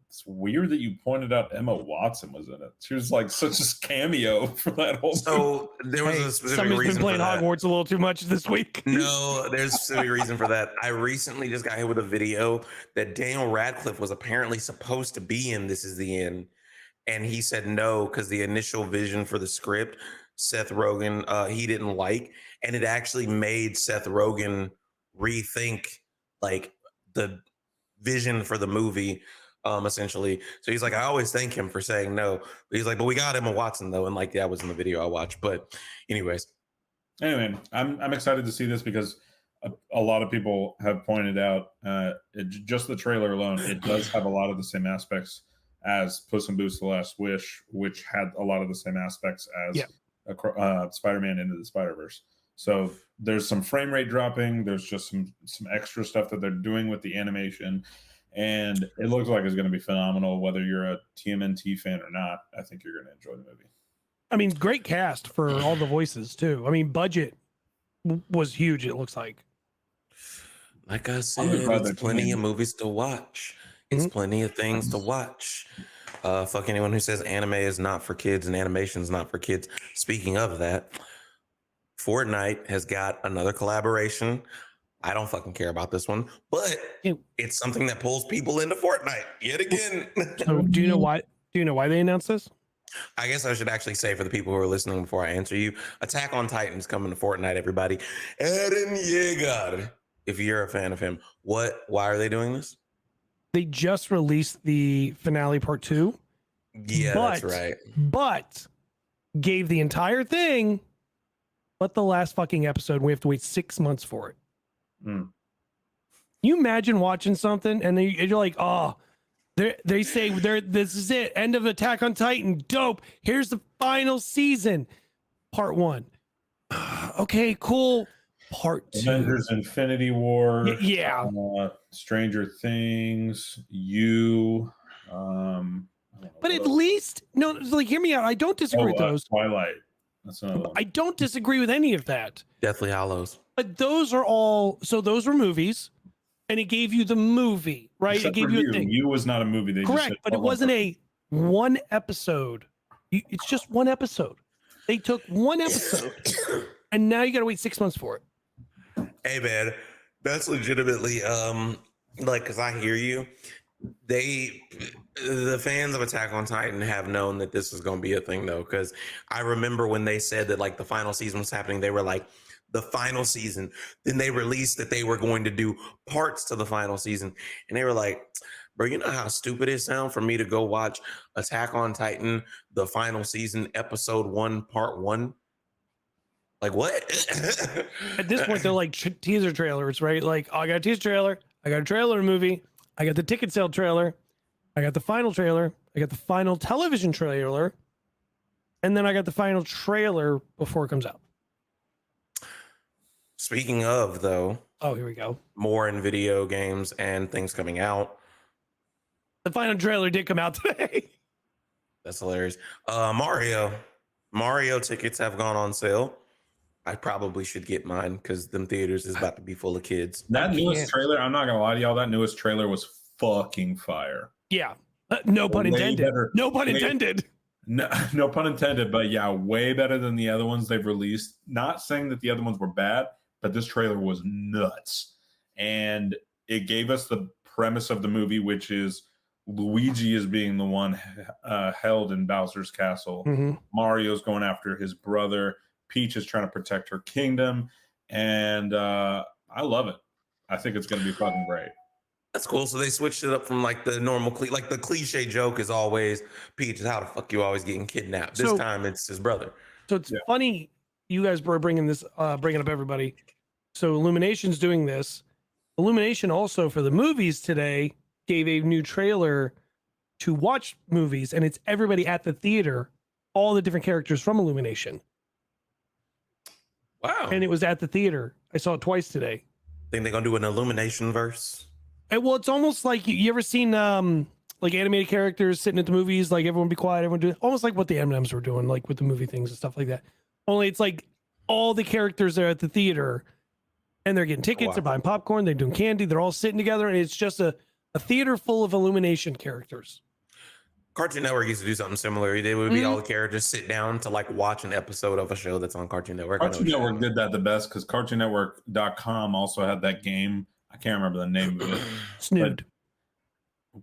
It's weird that you pointed out Emma Watson was in it. She was like such a cameo for that whole movie. So there was Hey, a specific somebody's reason been playing for that. Hogwarts a little too much this week. No, there's a specific reason for that. I recently just got hit with a video that Daniel Radcliffe was apparently supposed to be in This Is the End. And he said no, because the initial vision for the script, Seth Rogen, he didn't like. And it actually made Seth Rogen rethink like the vision for the movie, essentially. So he's like, I always thank him for saying no. But he's like, but we got Emma Watson though. And like that was in the video I watched. But anyways. Anyway, I'm excited to see this because a lot of people have pointed out just the trailer alone, it does have a lot of the same aspects as Puss in Boots: The Last Wish, which had a lot of the same aspects as Spider-Man Into the Spider-Verse. So there's some frame rate dropping. There's just some extra stuff that they're doing with the animation. And it looks like it's going to be phenomenal, whether you're a TMNT fan or not. I think you're going to enjoy the movie. I mean, great cast for all the voices too. I mean, budget was huge. It looks like. Like I I'm said, glad it's that plenty you of movies to watch. It's plenty of things to watch. Fuck anyone who says anime is not for kids and animation is not for kids. Speaking of that, Fortnite has got another collaboration. I don't fucking care about this one, but it's something that pulls people into Fortnite yet again. So, do you know why? Do you know why they announced this? I guess I should actually say for the people who are listening before I answer you, Attack on Titan's coming to Fortnite, everybody. Eren Yeager, if you're a fan of him. Why are they doing this? They just released the finale part 2. Yeah, that's right. But gave the entire thing, but the last fucking episode, we have to wait 6 months for it. You imagine watching something and you're like, oh, they say this is it, end of Attack on Titan, dope. Here's the final season, part 1. Okay, cool. Part 2. Avengers Infinity War. Yeah. Stranger Things. You. But at least, no, like, hear me out. I don't disagree with those. Twilight. That's another one. I don't disagree with any of that. Deathly Hallows. But those are all, so those were movies, and it gave you the movie, right? Except it gave for you a thing. You was not a movie. They just Correct, said, but it wasn't a one episode. It's just one episode. They took one episode, and now you got to wait 6 months for it. Hey man, that's legitimately like, because I hear you. The fans of Attack on Titan have known that this is going to be a thing though, because I remember when they said that like the final season was happening, they were like, the final season. Then they released that they were going to do parts to the final season, and they were like, bro, you know how stupid it sounds for me to go watch Attack on Titan, the final season, episode 1, part 1? Like, what? At this point, they're like teaser trailers, right? Like, oh, I got a teaser trailer, I got a trailer movie, I got the ticket sale trailer, I got the final trailer, I got the final television trailer, and then I got the final trailer before it comes out. Speaking of, though, Oh, here we go. more in video games and things coming out. The final trailer did come out today. That's hilarious. Mario tickets have gone on sale. I probably should get mine because them theaters is about to be full of kids. That newest can't. trailer, I'm not gonna lie to y'all, that newest trailer was fucking fire. Yeah. No pun Way intended. better. No pun Way- intended. No pun intended, but yeah, way better than the other ones they've released. Not saying that the other ones were bad, but this trailer was nuts. And it gave us the premise of the movie, which is Luigi is being the one held in Bowser's castle. Mm-hmm. Mario's going after his brother. Peach is trying to protect her kingdom. And I love it. I think it's going to be fucking great. That's cool. So they switched it up from like the normal, like the cliche joke is always Peach is how the fuck you always getting kidnapped. This time it's his brother. So it's funny you guys were bringing up everybody. So Illumination's doing this. Illumination also for the movies today gave a new trailer to watch movies, and it's everybody at the theater, all the different characters from Illumination. Wow. And it was at the theater. I saw it twice today. Think they're gonna do an Illumination verse? And, well, it's almost like you ever seen like animated characters sitting at the movies, like everyone be quiet, everyone do almost like what the M&Ms were doing, like with the movie things and stuff like that. Only it's like all the characters are at the theater and they're getting tickets, they're buying popcorn, they're doing candy, they're all sitting together, and it's just a theater full of Illumination characters. Cartoon Network used to do something similar. They would be all the characters sit down to like watch an episode of a show that's on Cartoon Network. Cartoon Network did that the best because CartoonNetwork.com also had that game. I can't remember the name of it. Snood.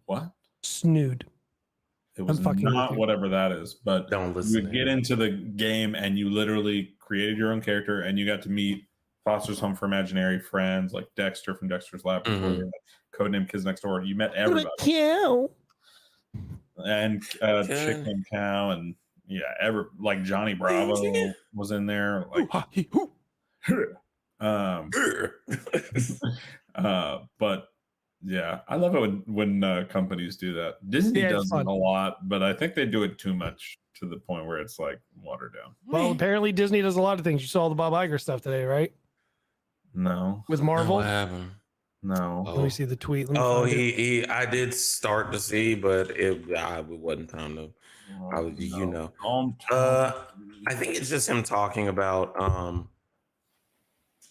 What? Snood. It was not whatever that is, but don't listen. You get into the game and you literally created your own character and you got to meet Foster's Home for Imaginary Friends, like Dexter from Dexter's Laboratory, Codename Kids Next Door. You met everybody. Cow. And Chick named Cow, and like Johnny Bravo was in there. Like, but yeah, I love it when companies do that. Disney does it a lot, but I think they do it too much to the point where it's like watered down. Well, apparently Disney does a lot of things. You saw the Bob Iger stuff today, right? No. With Marvel? What happened? No. Let me see the tweet. I did start to see, but it wasn't time to. I think it's just him talking about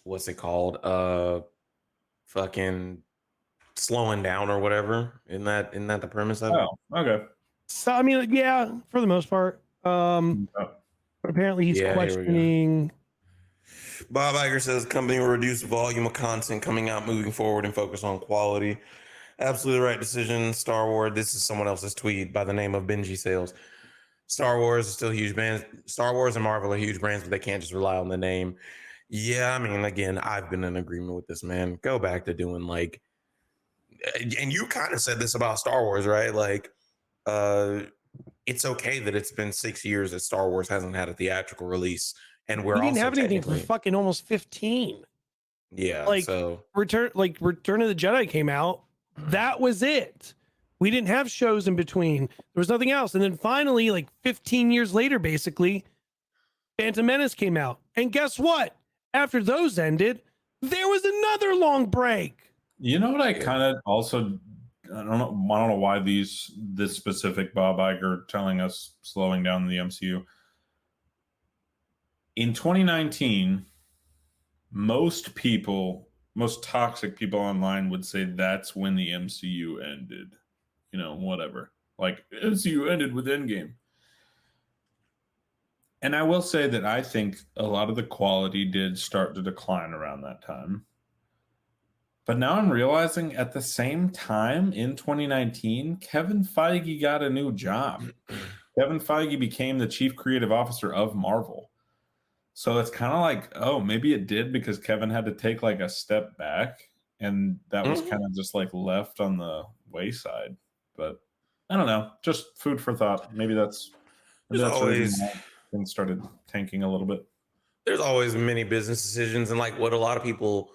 what's it called? Fucking slowing down or whatever. Isn't that the premise of it? Oh, okay. So I mean, yeah, for the most part. Apparently he's questioning. Bob Iger says the company will reduce the volume of content coming out moving forward and focus on quality. Absolutely right decision. Star Wars. This is someone else's tweet by the name of Benji Sales. Star Wars is still huge brands. Star Wars and Marvel are huge brands, but they can't just rely on the name. Yeah, I mean, again, I've been in agreement with this, man. Go back to doing like, and you kind of said this about Star Wars, right? Like, it's okay that it's been 6 years that Star Wars hasn't had a theatrical release. And we didn't have anything for fucking almost 15. Yeah. Like so Return of the Jedi came out. That was it. We didn't have shows in between. There was nothing else. And then finally, like 15 years later, basically, Phantom Menace came out. And guess what? After those ended, there was another long break. You know what I kind of also I don't know why this specific Bob Iger telling us slowing down the MCU. In 2019, most toxic people online would say that's when the MCU ended. You know, whatever. Like, MCU ended with Endgame. And I will say that I think a lot of the quality did start to decline around that time. But now I'm realizing at the same time in 2019, Kevin Feige got a new job. Kevin Feige became the chief creative officer of Marvel. So it's kind of like, oh, maybe it did because Kevin had to take like a step back and that was kind of just like left on the wayside. But I don't know, just food for thought. Maybe that's always things started tanking a little bit. There's always many business decisions, and like what a lot of people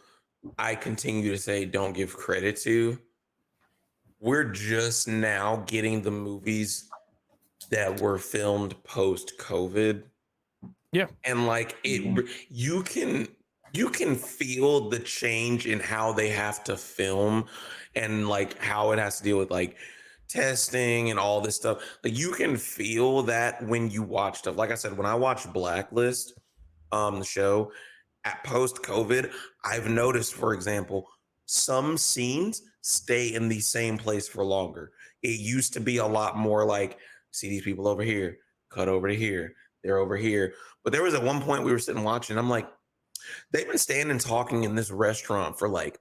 I continue to say don't give credit to. We're just now getting the movies that were filmed post-COVID. Yeah. And like you can you can feel the change in how they have to film and like how it has to deal with like testing and all this stuff. Like you can feel that when you watch stuff. Like I said, when I watched Blacklist, the show at post COVID, I've noticed, for example, some scenes stay in the same place for longer. It used to be a lot more like, see these people over here, cut over to here, they're over here. But there was at one point we were sitting watching, I'm like, they've been standing talking in this restaurant for like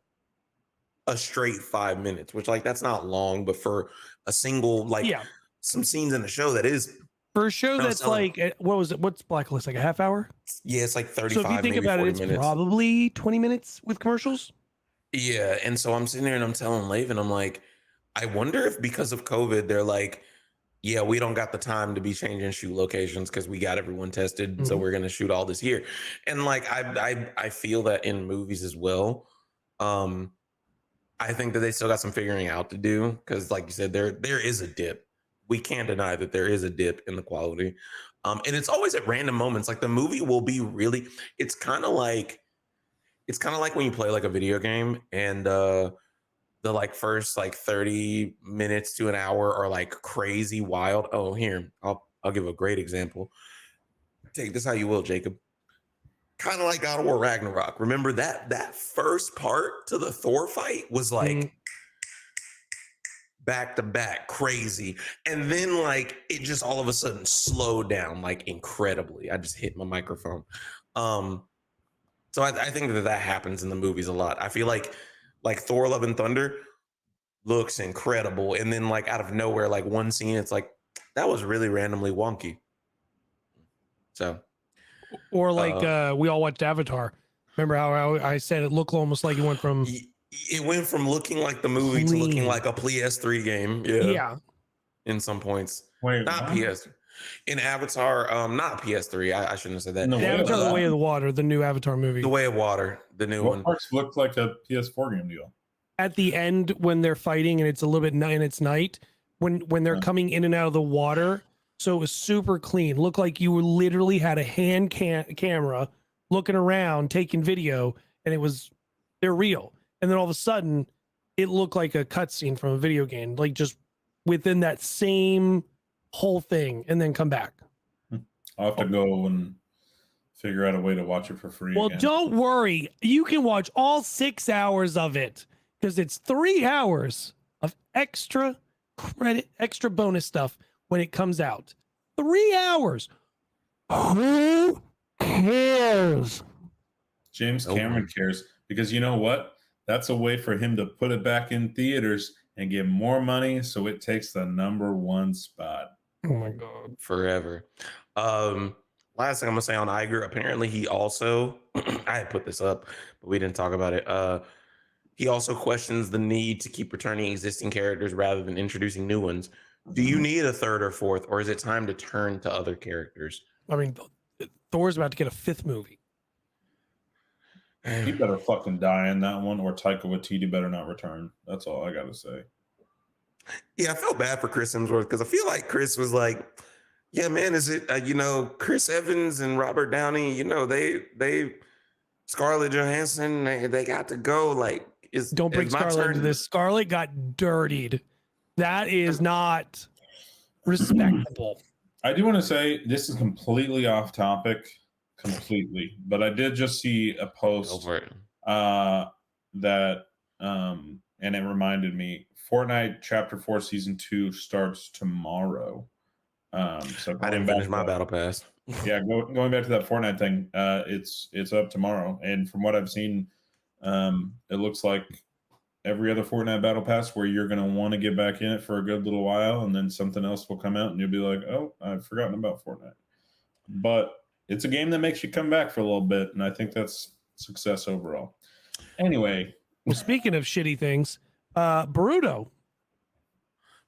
a straight 5 minutes, which like that's not long, but for a single like Yeah. some scenes in the show that is For a show I was that's telling- like, what was it? What's Blacklist? Like a half hour? yeah, it's like So 35 if you think maybe about it, 40 it's minutes. probably 20 minutes with commercials. Yeah, and so I'm sitting there and I'm telling Laven, I'm like, I wonder if because of COVID, they're like, yeah, we don't got the time to be changing shoot locations because we got everyone tested, so Mhm. we're gonna shoot all this here. And like I feel that in movies as well. I think that they still got some figuring out to do because, like you said, there is a dip. We can't deny that there is a dip in the quality, and it's always at random moments. Like the movie will be really. It's kind of like when you play like a video game and the like first like 30 minutes to an hour are like crazy wild. Oh, here, I'll give a great example. Take this how you will, Jacob. Kind of like God of War Ragnarok. Remember that first part to the Thor fight was like Mhm. back to back crazy. And then like it just all of a sudden slowed down like incredibly. I just hit my microphone. So I think that happens in the movies a lot. I feel like Thor Love and Thunder looks incredible. And then like out of nowhere, like one scene, it's like, that was really randomly wonky. So Or like we all watched Avatar. Remember how I said it looked almost like it went from it went from looking like the movie to looking Clean. like a PS3 game. yeah. In some points. Wait, Not what? PS. In Avatar, not PS3. I shouldn't have said that. No. The Way of Avatar: The Water. Way of the Water, the new Avatar movie. The Way of Water, the new What one. parts looked like a PS4 game deal? At the end when they're fighting and it's a little bit night and it's night when they're Yeah. coming in and out of the water, so it was super clean. Looked like you literally had a hand camera looking around taking video, and they're real. And then all of a sudden it looked like a cutscene from a video game, like just within that same whole thing, and then come back. I'll have to go and figure out a way to watch it for free. Well, again. don't worry. You can watch all 6 hours of it because it's 3 hours of extra credit, extra bonus stuff when it comes out. 3 hours. Who cares? James Nope. Cameron cares because you know what? That's a way for him to put it back in theaters and get more money so it takes the #1 spot. Oh my God. Forever. Last thing I'm gonna say on Iger, apparently he also I had put this up, but we didn't talk about it. He also questions the need to keep returning existing characters rather than introducing new ones. Do you need a third or fourth, or is it time to turn to other characters? I mean, Thor's about to get a 5th movie. He better fucking die in that one, or Taika Waititi better not return. That's all I gotta say. Yeah, I felt bad for Chris Hemsworth because I feel like Chris was like, "Yeah, man, is it Chris Evans and Robert Downey? They Scarlett Johansson, they got to go. Like, Don't bring is my Scarlett turn into this. Scarlett got dirtied. That is not respectable. I do want to say this is completely off topic, but I did just see a Go post for it. that and it reminded me Fortnite Chapter 4 Season 2 starts tomorrow. So I didn't finish my battle pass. Yeah, going back to that Fortnite thing, it's up tomorrow, and from what I've seen, it looks like every other Fortnite battle pass where you're going to want to get back in it for a good little while, and then something else will come out, and you'll be like, "Oh, I've forgotten about Fortnite." But it's a game that makes you come back for a little bit, and I think that's success overall. Anyway, Well, speaking of shitty things, Boruto.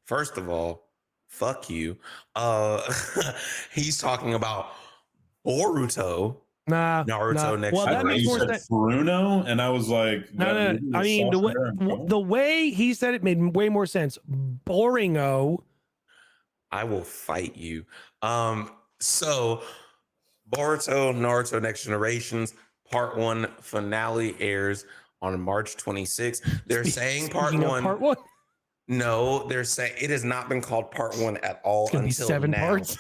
First of all, fuck you. He's talking about Boruto. Nah, Naruto next Well, that I thought makes you more said sense. Bruno, and I was like, No. I mean, the way he said it made way more sense. Boringo. I will fight you. So Boruto, Naruto Next Generations, Part 1 finale airs on March 26th. They're saying part Speaking of 1. part 1, No, they're saying it has not been called part 1 at all it's gonna be until 7 now. parts.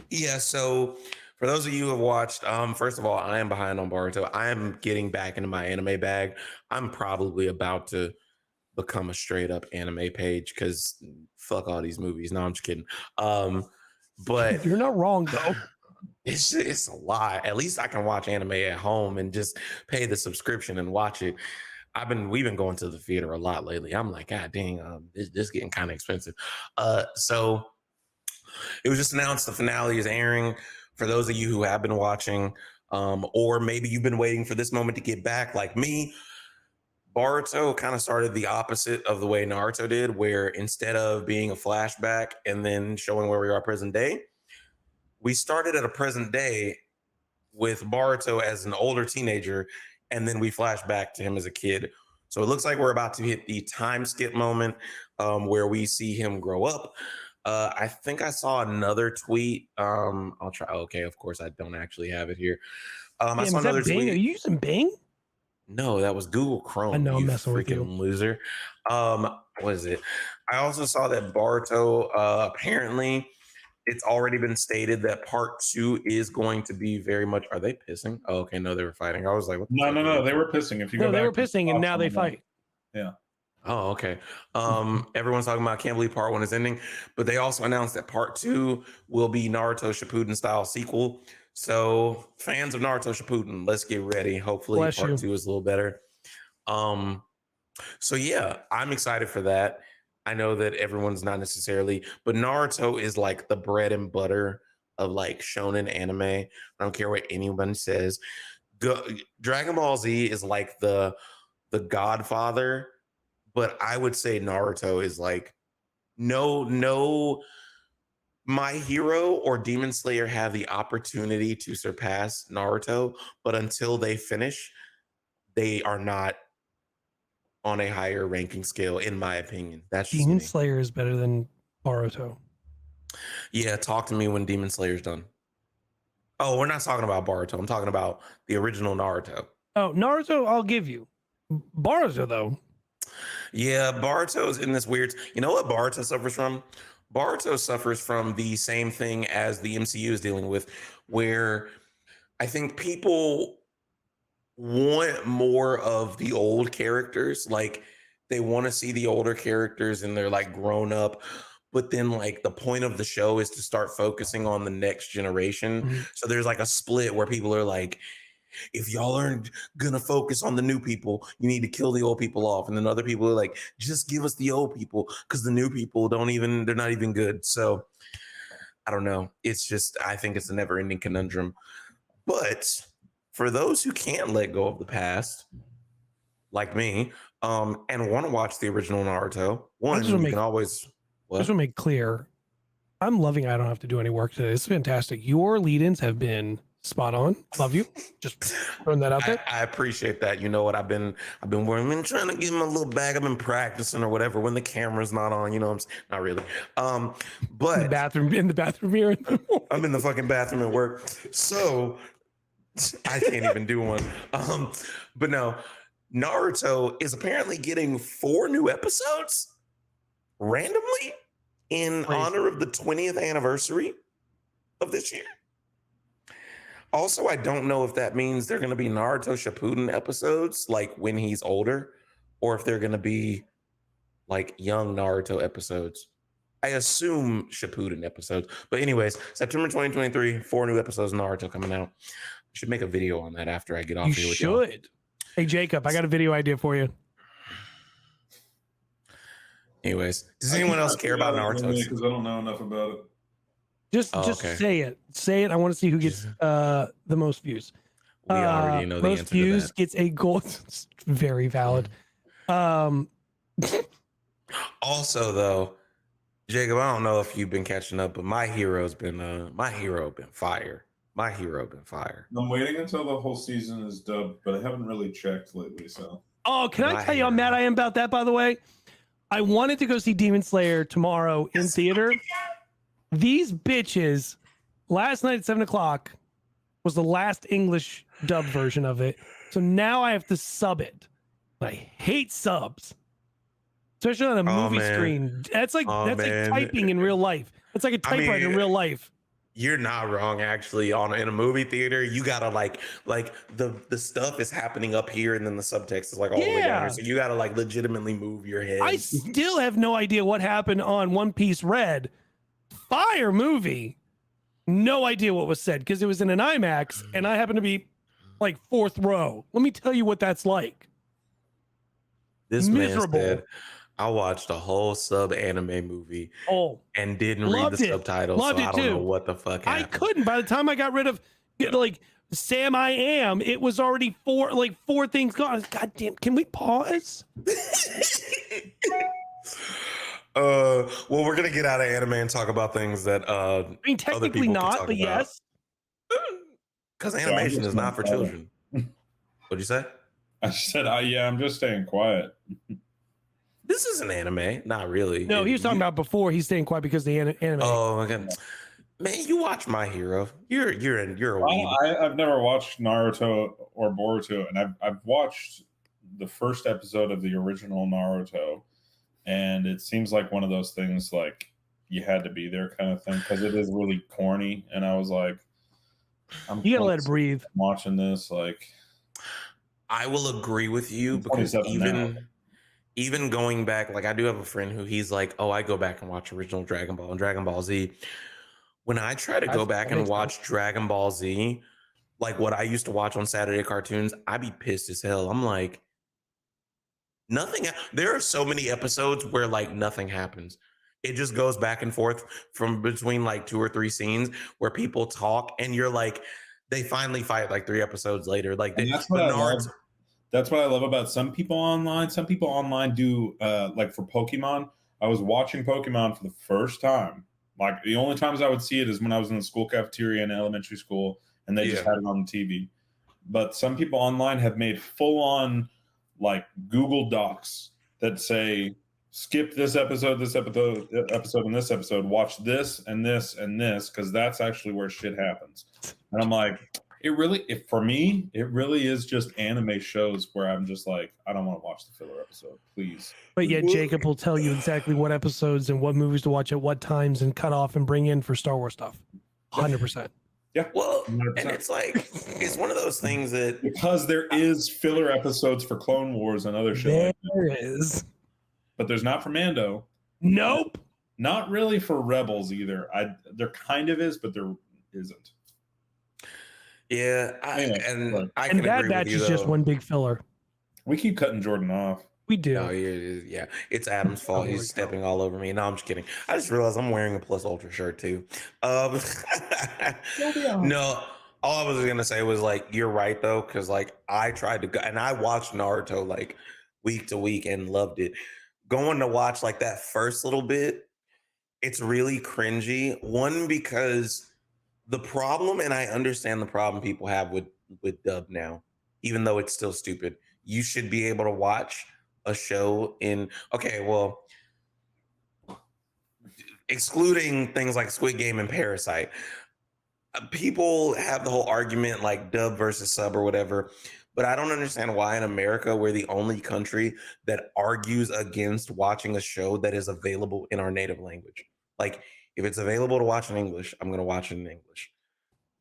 Yeah, so for those of you who have watched, first of all, I am behind on Boruto. I am getting back into my anime bag. I'm probably about to become a straight up anime page because fuck all these movies. No, I'm just kidding. But You're not wrong though. it's a lot. At least I can watch anime at home and just pay the subscription and watch it. We've been going to the theater a lot lately. I'm like, God dang, this getting kind of expensive. So it was just announced the finale is airing. For those of you who have been watching, or maybe you've been waiting for this moment to get back, like me, Boruto kind of started the opposite of the way Naruto did, where instead of being a flashback and then showing where we are present day, we started at a present day with Boruto as an older teenager, and then we flash back to him as a kid. So it looks like we're about to hit the time skip moment where we see him grow up. I think I saw another tweet. I'll try. Okay, of course, I don't actually have it here. I saw another Bing? tweet. Are you using Bing? No, that was Google Chrome. I know, I'm you messing with you. freaking loser. What is it? I also saw that Boruto, apparently it's already been stated that part 2 is going to be very much. Are they pissing? Oh, okay. No, they were fighting. I was like, what the fuck No, is they were pissing. If you No, go they back were to the pissing and now they fight. Yeah. Oh, okay. Everyone's talking about, I can't believe part 1 is ending, but they also announced that part 2 will be Naruto Shippuden style sequel. So fans of Naruto Shippuden, let's get ready. Hopefully Bless part you. 2 is a little better. So yeah, I'm excited for that. I know that everyone's not necessarily, but Naruto is like the bread and butter of like shonen anime. I don't care what anyone says. Dragon Ball Z is like the godfather, but I would say Naruto is like no My Hero or Demon Slayer have the opportunity to surpass Naruto, but until they finish, they are not on a higher ranking scale, in my opinion. That's just Demon me. Slayer is better than Boruto. Yeah, talk to me when Demon Slayer's done. Oh, we're not talking about Boruto. I'm talking about the original Naruto. Oh, Naruto, I'll give you. Boruto, though. Yeah, Boruto's in this weird. You know what Boruto suffers from? Boruto suffers from the same thing as the MCU is dealing with, where I think people want more of the old characters. Like they want to see the older characters and they're like grown up. But then like the point of the show is to start focusing on the next generation. Mhm. So there's like a split where people are like, if y'all aren't gonna focus on the new people, you need to kill the old people off. And then other people are like, just give us the old people because the new people they're not even good. So I don't know. It's just, I think it's a never ending conundrum. But for those who can't let go of the past, like me, and want to watch the original Naruto, one, you can always. I just want to make clear, I'm loving I don't have to do any work today. It's fantastic. Your lead-ins have been spot on. Love you. Just throwing that out there. I appreciate that. You know what? I've been trying to give him a little bag. I've been practicing or whatever when the camera's not on. You know, I'm not really. But in the bathroom here. I'm in the fucking bathroom at work, so I can't even do one. But no, Naruto is apparently getting 4 new episodes randomly in honor of the 20th anniversary of this year. Also, I don't know if that means they're going to be Naruto Shippuden episodes, like when he's older, or if they're going to be like young Naruto episodes. I assume Shippuden episodes. But anyways, September 2023, 4 new episodes of Naruto coming out. I should make a video on that after I get off here with you. Hey, Jacob, I got a video idea for you. Anyways, does anyone else care about Naruto? Because I don't know enough about it. Just say it. Say it. I want to see who gets the most views. We already know the most answer views to that. gets a gold. It's very valid. Also, though, Jacob, I don't know if you've been catching up, but my hero been fire. My hero been fire. I'm waiting until the whole season is dubbed, but I haven't really checked lately. So, can I tell you how mad I am about that? By the way, I wanted to go see Demon Slayer tomorrow in theater. These bitches last night at 7:00 was the last English dub version of it. So now I have to sub it. I hate subs, especially on a movie screen. That's like typing in real life. It's like a typewriter in real life. You're not wrong, actually. In a movie theater, you gotta like the stuff is happening up here, and then the subtext is like all the way down here. So you gotta like legitimately move your head. I still have no idea what happened on One Piece Red. Fire movie. No idea what was said because it was in an IMAX, and I happen to be like fourth row. Let me tell you what that's like. This miserable. Man said, I watched a whole sub anime movie and didn't read the subtitles, so I don't know what the fuck happened. I couldn't. By the time I got rid of like Sam I Am, it was already four things gone. God damn, can we pause? Well, we're gonna get out of anime and talk about things that I mean, technically not, but yes. Because animation is not for children. What'd you say? I said, I'm just staying quiet. This is an anime, not really. No, he was talking about before he's staying quiet because the anime. Oh, okay. Man, you watch My Hero. You're a weeb. I've never watched Naruto or Boruto, and I've watched the first episode of the original Naruto, and it seems like one of those things like you had to be there kind of thing because it is really corny, and I was like, you gotta let it breathe. Watching this, like, I will agree with you because even going back, like I do have a friend who he's like, oh, I go back and watch original Dragon Ball and Dragon Ball Z. When I try to go back and watch Dragon Ball Z, like what I used to watch on Saturday cartoons, I'd be pissed as hell. I'm like, nothing. There are so many episodes where like nothing happens. It just goes back and forth from between like 2 or 3 scenes where people talk and you're like, they finally fight like 3 episodes later. Like that's what I love. That's what I love about some people online. Some people online do like for Pokemon. I was watching Pokemon for the first time. Like the only times I would see it is when I was in the school cafeteria in elementary school and they just had it on the TV. But some people online have made full on like Google Docs that say, skip this episode, and this episode, watch this and this and this, because that's actually where shit happens. And I'm like, for me, it really is just anime shows where I'm just like, I don't want to watch the filler episode, please. But yet Jacob will tell you exactly what episodes and what movies to watch at what times and cut off and bring in for Star Wars stuff. 100%. Yeah. Well, 100%. And it's like, it's one of those things that... Because there is filler episodes for Clone Wars and other shit. There is. But there's not for Mando. Nope. Not really for Rebels either. There kind of is, but there isn't. Yeah, and Bad Batch is just one big filler. We keep cutting Jordan off. We do. No, yeah, it's Adam's fault. He's stepping all over me. No, I'm just kidding. I just realized I'm wearing a Plus Ultra shirt too. No, all I was gonna say was like, you're right though, because like I tried to go and I watched Naruto like week to week and loved it. Going to watch like that first little bit, it's really cringy. One, because the problem, and I understand the problem people have with dub now, even though it's still stupid. You should be able to watch a show excluding things like Squid Game and Parasite. People have the whole argument like dub versus sub or whatever, but I don't understand why in America we're the only country that argues against watching a show that is available in our native language. Like, if it's available to watch in English, I'm going to watch it in English.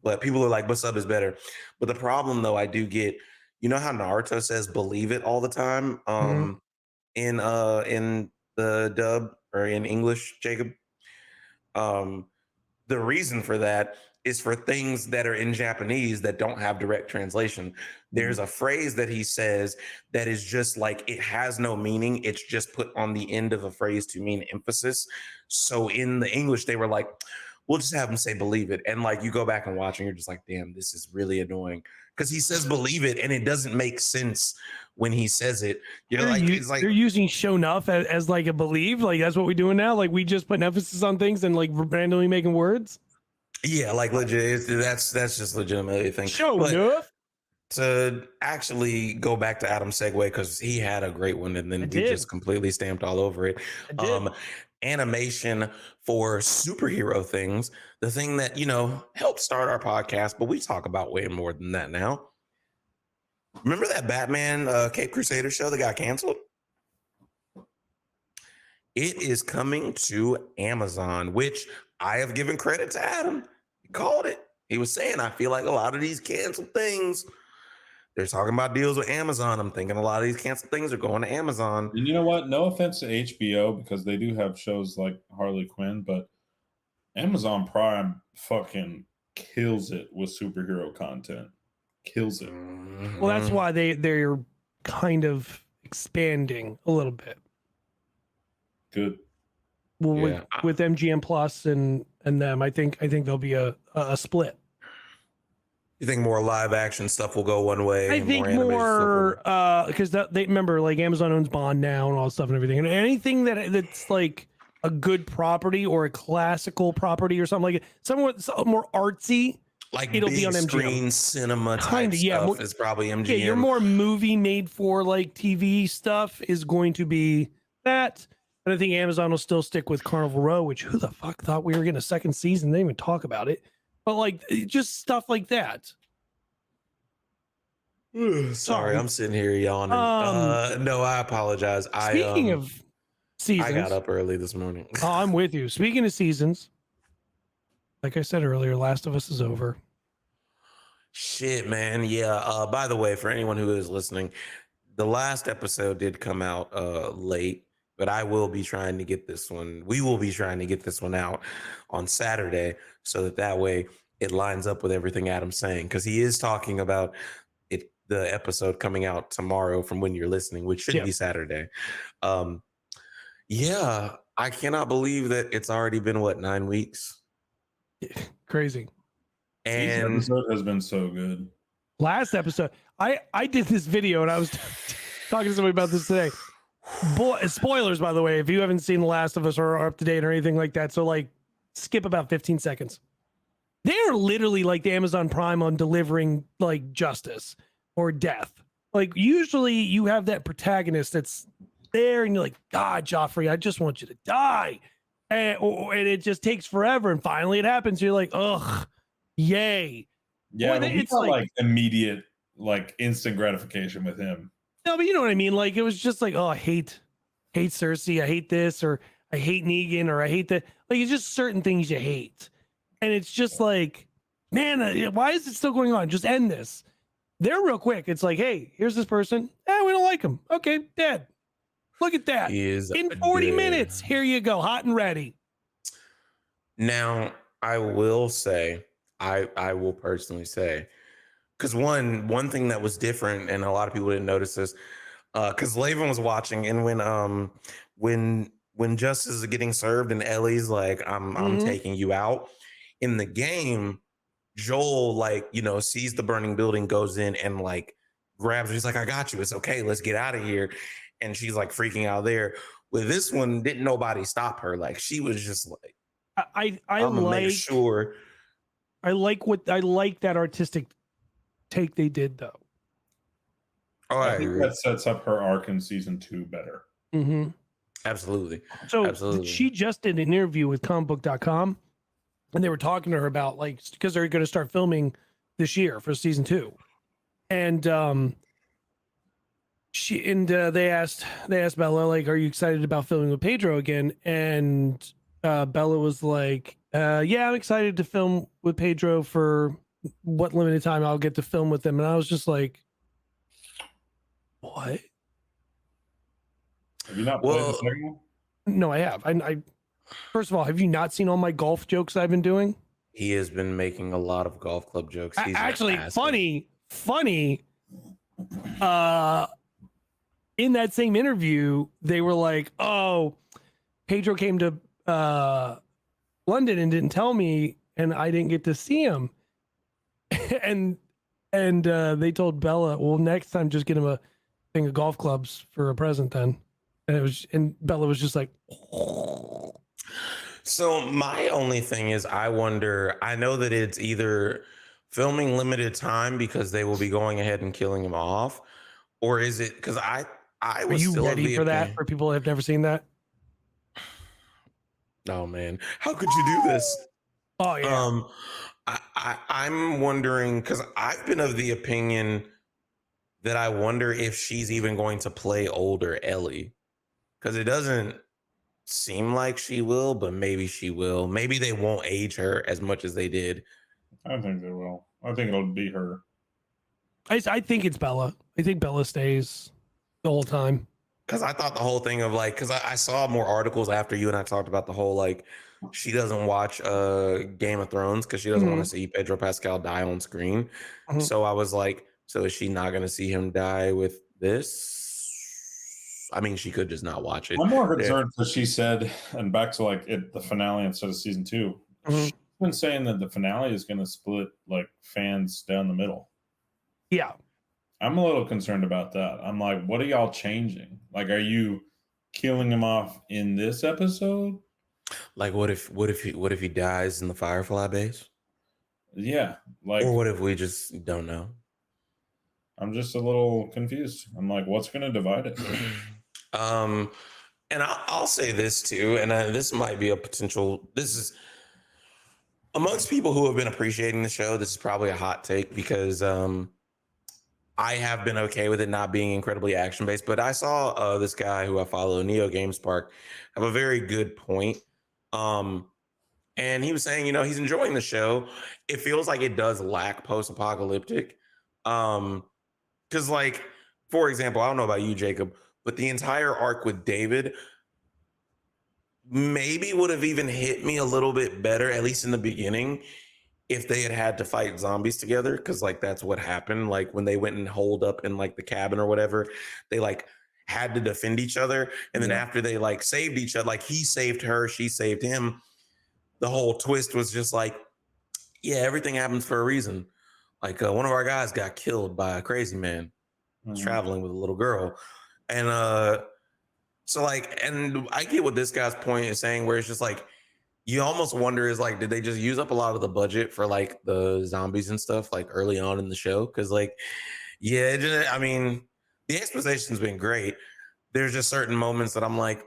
But people are like, but sub is better. But the problem, though, I do get, you know how Naruto says believe it all the time in the dub or in English, Jacob? The reason for that is for things that are in Japanese that don't have direct translation. There's a phrase that he says that is just like, it has no meaning. It's just put on the end of a phrase to mean emphasis. So in the English, they were like, we'll just have him say believe it. And like, you go back and watch and you're just like, damn, this is really annoying. Because he says believe it and it doesn't make sense when he says it. It's like, they're using show enough as like a believe. Like that's what we're doing now. Like we just put an emphasis on things and like randomly making words. Yeah, like legit. That's just legitimately a thing. Show enough. To actually go back to Adam's segue, because he had a great one and then we just completely stamped all over it. animation for superhero things, the thing that, helped start our podcast, but we talk about way more than that now. Remember that Batman Cape Crusader show that got canceled? It is coming to Amazon, which I have given credit to Adam. He called it. He was saying, I feel like a lot of these canceled things, they're talking about deals with Amazon. I'm thinking a lot of these canceled things are going to Amazon. And you know what? No offense to HBO, because they do have shows like Harley Quinn, but Amazon Prime fucking kills it with superhero content. Kills it. Well, that's why they're kind of expanding a little bit. Good. Well, with MGM Plus and them, I think there'll be a split. You think more live action stuff will go one way? I think more because they remember, like, Amazon owns Bond now and all that stuff and everything, and anything that's like a good property or a classical property or something like it, somewhat more artsy, like it'll big be on MGM. Screen cinema type stuff is probably MGM. Yeah, your more movie made for like TV stuff is going to be that. And I think Amazon will still stick with Carnival Row, which who the fuck thought we were getting a second season? They didn't even talk about it. But like just stuff like that. Sorry, I'm sitting here yawning. No, I apologize. Speaking of seasons, I got up early this morning. Oh, I'm with you. Speaking of seasons, like I said earlier, Last of Us is over. Shit, man. Yeah. By the way, for anyone who is listening, the last episode did come out late, but I will be trying to get this one. We will be trying to get this one out on Saturday so that way it lines up with everything Adam's saying, because he is talking about it, the episode coming out tomorrow from when you're listening, which should be Saturday. Yeah, I cannot believe that it's already been 9 weeks. Crazy. And this episode has been so good. Last episode, I did this video and I was talking to somebody about this today. Boy, spoilers, by the way, if you haven't seen The Last of Us or are up to date or anything like that. So like skip about 15 seconds. They're literally like the Amazon Prime on delivering like justice or death. Like usually you have that protagonist that's there and you're like, God, Joffrey, I just want you to die. And it just takes forever. And finally it happens. You're like, ugh, yay. Yeah, it's like immediate, like instant gratification with him. No, but you know what I mean? Like it was just like, oh, I hate Cersei. I hate this, or I hate Negan, or I hate that. Like it's just certain things you hate. And it's just like, man, why is it still going on? Just end this. They're real quick. It's like, hey, here's this person. We don't like him. Okay, dead. Look at that. In 40 minutes, here you go, hot and ready. Now, I will say, I will personally say, because one thing that was different, and a lot of people didn't notice this, because Laven was watching, and when justice is getting served, and Ellie's like, I'm taking you out. In the game, Joel, like, sees the burning building, goes in and like grabs her. He's like, I got you. It's okay. Let's get out of here. And she's like freaking out there. With this one, didn't nobody stop her. Like she was just like, I like, make sure. I like that artistic take they did though. Oh, I think that sets up her arc in season 2 better. Mm-hmm. Absolutely. So she just did an interview with comicbook.com. And they were talking to her about like, because they're going to start filming this year for season 2. And they asked Bella, like, are you excited about filming with Pedro again? And Bella was like, yeah, I'm excited to film with Pedro for what limited time I'll get to film with them. And I was just like, what? Have you not played the second one? No, I have. I first of all, have you not seen all my golf jokes I've been doing? He has been making a lot of golf club jokes. He's actually funny. In that same interview, they were like, "Oh, Pedro came to London and didn't tell me, and I didn't get to see him." and they told Bella, "Well, next time, just get him a thing of golf clubs for a present." Then, and Bella was just like. So my only thing is, I wonder, I know that it's either filming limited time because they will be going ahead and killing him off, or is it because I was Are you still ready for that for people that have never seen that? Oh man, how could you do this? Oh yeah. I'm wondering because I've been of the opinion that I wonder if she's even going to play older Ellie because it doesn't seem like she will, but maybe she will. Maybe they won't age her as much as they did. I think they will. I think it'll be her. I think it's Bella. I think Bella stays the whole time. Because I thought the whole thing of like, because I saw more articles after you and I talked about the whole like, she doesn't watch Game of Thrones because she doesn't want to see Pedro Pascal die on screen. So I was like, so is she not going to see him die with this? I mean, she could just not watch it. I'm more concerned because she said, and back to like the finale instead of season 2, she's been saying that the finale is going to split like fans down the middle. Yeah. I'm a little concerned about that. I'm like, what are y'all changing? Like, are you killing him off in this episode? Like, what if he dies in the Firefly base? Yeah. Like, or what if we just don't know? I'm just a little confused. I'm like, what's going to divide it? And I'll say this too, and this might be a potential. This is amongst people who have been appreciating the show. This is probably a hot take because I have been okay with it not being incredibly action based, but I saw this guy who I follow, Neo GameSpark, have a very good point. And he was saying, he's enjoying the show. It feels like it does lack post-apocalyptic. Because like, for example, I don't know about you, Jacob, but the entire arc with David maybe would have even hit me a little bit better, at least in the beginning, if they had to fight zombies together, because like that's what happened. Like when they went and holed up in like the cabin or whatever, they like had to defend each other. And then after they like saved each other, like he saved her, she saved him. The whole twist was just like, yeah, everything happens for a reason. Like one of our guys got killed by a crazy man traveling with a little girl. And so like, and I get what this guy's point is saying, where it's just like, you almost wonder is like, did they just use up a lot of the budget for like the zombies and stuff like early on in the show? Because like, yeah, I mean, the exposition's been great. There's just certain moments that I'm like,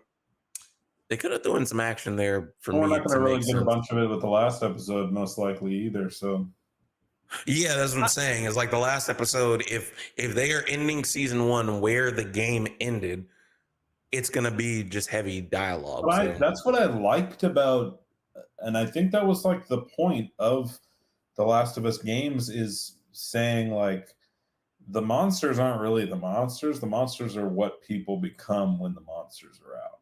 they could have thrown some action there for me. We're not going to really get a bunch of it with the last episode, most likely either. So, yeah, that's what I'm saying. Is like the last episode. If they are ending season 1 where the game ended, it's going to be just heavy dialogue. So. That's what I liked about. And I think that was like the point of the Last of Us games, is saying like the monsters aren't really the monsters. The monsters are what people become when the monsters are out.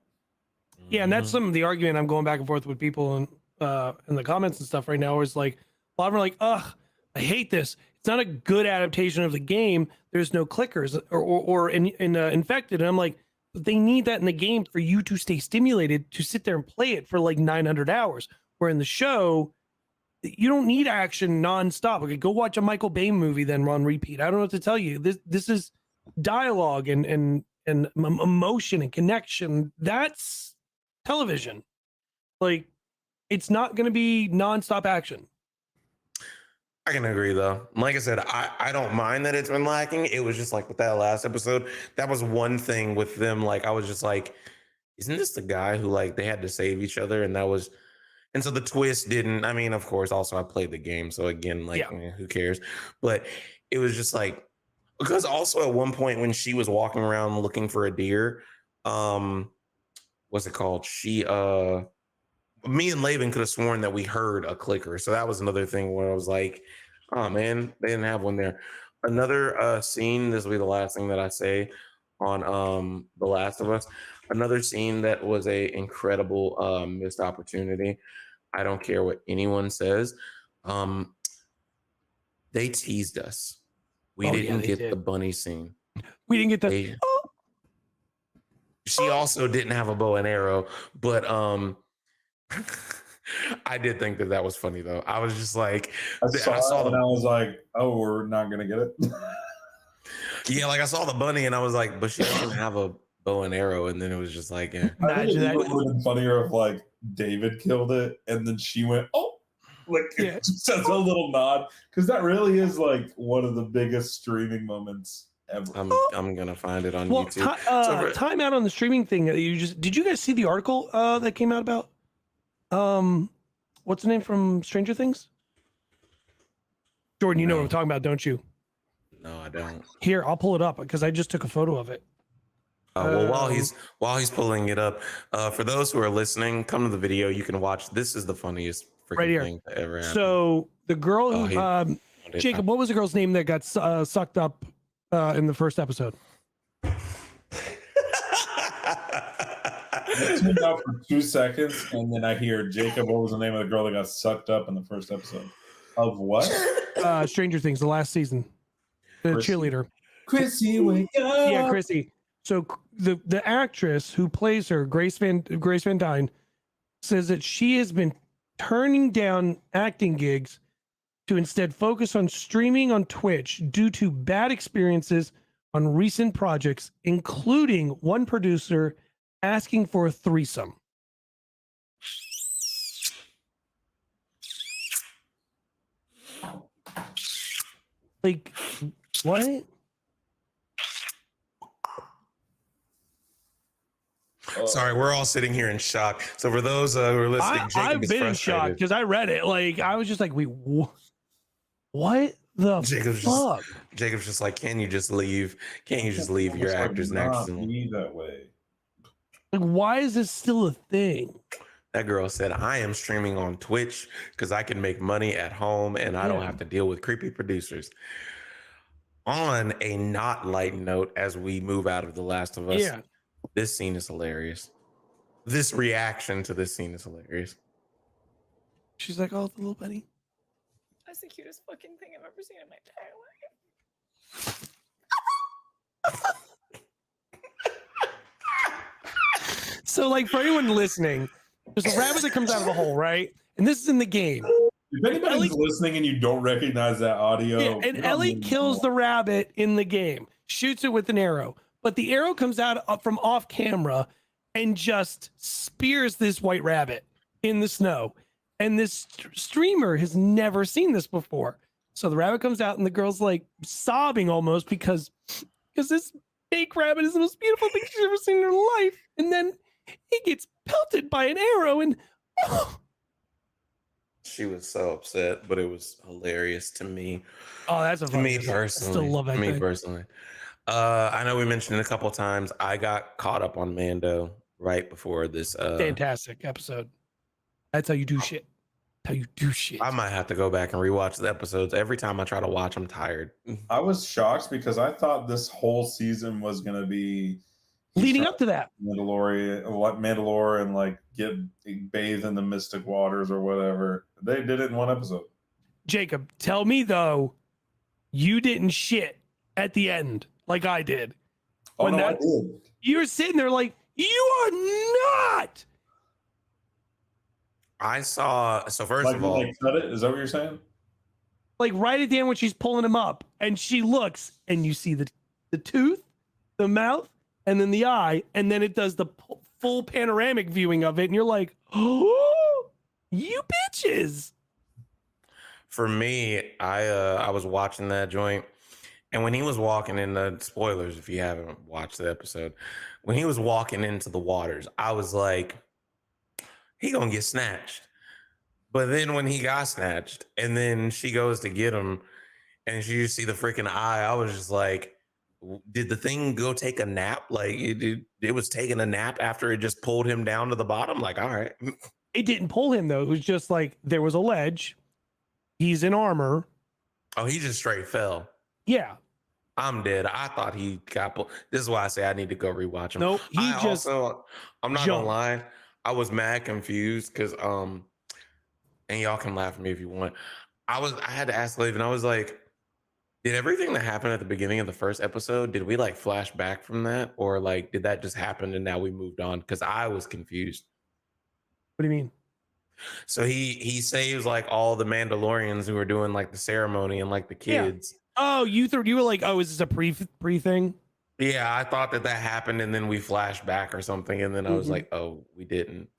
Yeah, and that's some of the argument I'm going back and forth with people in the comments and stuff right now. Is like a lot of them are like, ugh, I hate this. It's not a good adaptation of the game. There's no clickers or infected. And I'm like, they need that in the game for you to stay stimulated to sit there and play it for like 900 hours. Where in the show, you don't need action nonstop. Okay, go watch a Michael Bay movie then on repeat. I don't know what to tell you. This is dialogue and emotion and connection. That's television. Like, it's not going to be nonstop action. I can agree though. Like I said, I don't mind that it's been lacking. It was just like with that last episode, that was one thing with them. Like I was just like, isn't this the guy who like they had to save each other? And so the twist didn't, I mean, of course, also I played the game. So again, like who cares? But it was just like, because also at one point when she was walking around looking for a deer, what's it called? Me and Laban could have sworn that we heard a clicker. So that was another thing where I was like, oh man, they didn't have one there. Another scene, this will be the last thing that I say on The Last of Us. Another scene that was a incredible missed opportunity. I don't care what anyone says. They teased us. We didn't get the bunny scene. We didn't get the. She also didn't have a bow and arrow, but I did think that was funny though. I was just like, I saw and I was like, oh, we're not gonna get it. Yeah, like I saw the bunny and I was like, but she doesn't have a bow and arrow, and then it was just like, yeah. Imagine that. It would have been funnier if like David killed it and then she went, oh, like just as a little nod, because that really is like one of the biggest streaming moments ever. I'm gonna find it on YouTube. Time out on the streaming thing. Did you guys see the article that came out about? What's the name from Stranger Things? Jordan, you know what I'm talking about, don't you? No, I don't. Here, I'll pull it up because I just took a photo of it. Well, while he's pulling it up, for those who are listening, come to the video. You can watch. This is the funniest freaking Right here. thing that ever happened. So the girl who, Jacob, what was the girl's name that got sucked up in the first episode? I tuned out for 2 seconds, and then I hear Jacob. What was the name of the girl that got sucked up in the first episode? Of what? Stranger Things, the last season. The Chrissy? cheerleader. Chrissy, wake up. Yeah, Chrissy. So the actress who plays her, Grace Van Dyne, says that she has been turning down acting gigs to instead focus on streaming on Twitch due to bad experiences on recent projects, including one producer asking for a threesome. Like, what? Sorry, we're all sitting here in shock. So for those who are listening, Jacob I've is been in shock frustrated. because I read it. Like, I was just like, wait, what the fuck? Jacob's just like, can you just leave? Can't you just leave your actors and actresses? Be that way. Like, why is this still a thing? That girl said, I am streaming on Twitch because I can make money at home and I don't have to deal with creepy producers. On a not light note, as we move out of The Last of Us, this scene is hilarious. This reaction to this scene is hilarious. She's like, oh, the little bunny. That's the cutest fucking thing I've ever seen in my entire life. So, like, for anyone listening, there's a rabbit that comes out of the hole, right? And this is in the game. If anybody's listening and you don't recognize that audio, and Ellie kills the rabbit in the game, shoots it with an arrow, but the arrow comes out from off camera and just spears this white rabbit in the snow. And this streamer has never seen this before. So the rabbit comes out and the girl's like sobbing almost because this fake rabbit is the most beautiful thing she's ever seen in her life. And then he gets pelted by an arrow and She was so upset, but it was hilarious to me. Oh, that's a to me personally. I still love that to me thing. personally. I know we mentioned it a couple times. I got caught up on Mando right before this. Fantastic episode. That's how you do shit. How you do shit. I might have to go back and rewatch the episodes. Every time I try to watch, I'm tired. I was shocked because I thought this whole season was going to be leading up to that. Mandalore and like get bathed in the mystic waters or whatever. They did it in one episode. Jacob, tell me though, you didn't shit at the end like I did. Oh, no, I did. You were sitting there like, you are not. I saw. So first Like, of all, they cut it? Is that what you're saying? Like right at the end when she's pulling him up and she looks and you see the tooth, the mouth, and then the eye, and then it does the full panoramic viewing of it, and you're like, oh, you bitches. for me, I was watching that joint, and when he was walking in the spoilers, if you haven't watched the episode, when he was walking into the waters, I was like, he gonna get snatched. But then when he got snatched, and then she goes to get him, and you see the freaking eye, I was just like, did the thing go take a nap? Like it was taking a nap after it just pulled him down to the bottom? Like, all right. It didn't pull him though. It was just like there was a ledge. He's in armor. Oh, he just straight fell. Yeah. I'm dead. I thought he got pulled. This is why I say I need to go rewatch him. Nope. He just also, I'm not jumped. gonna lie, I was mad confused because and y'all can laugh at me if you want. I had to ask Laven, I was like, did everything that happened at the beginning of the first episode, did we like flash back from that? Or like did that just happen and now we moved on? Because I was confused. What do you mean? So he saves like all the Mandalorians who were doing like the ceremony and like the kids. Oh, you were like, oh, is this a pre thing? Yeah, I thought that happened and then we flashed back or something. And then I was Mhm. like, oh, we didn't.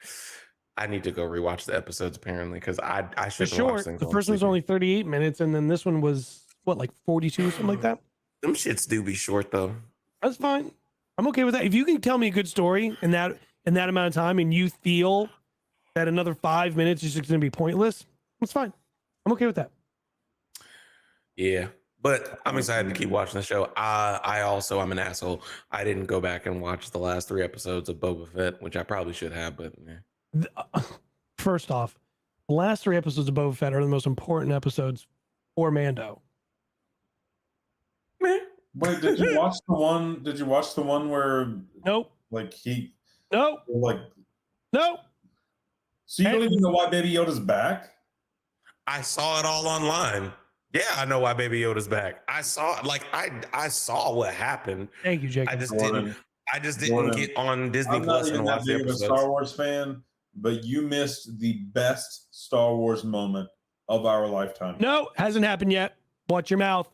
I need to go rewatch the episodes apparently because I For should watch sure. things. The while I'm first one's sleeping. only 38 minutes, and then this one was what, like 42, something like that? Them shits do be short though. That's fine. I'm okay with that. If you can tell me a good story in that amount of time and you feel that another 5 minutes is just going to be pointless, it's fine. I'm okay with that. Yeah. But I'm excited to keep watching the show. I'm an asshole. I didn't go back and watch the last 3 episodes of Boba Fett, which I probably should have, but First off, the last 3 episodes of Boba Fett are the most important episodes for Mando. Wait, did you watch the one? Did you watch the one where Nope. like he Nope. like? Nope. So you don't even know why Baby Yoda's back? I saw it all online. Yeah, I know why Baby Yoda's back. I saw I saw what happened. Thank you, Jacob. I just Jordan, didn't get on Disney I'm not Plus even and that watch the big of a episodes. Star Wars fan, but you missed the best Star Wars moment of our lifetime. No, hasn't happened yet. Watch your mouth.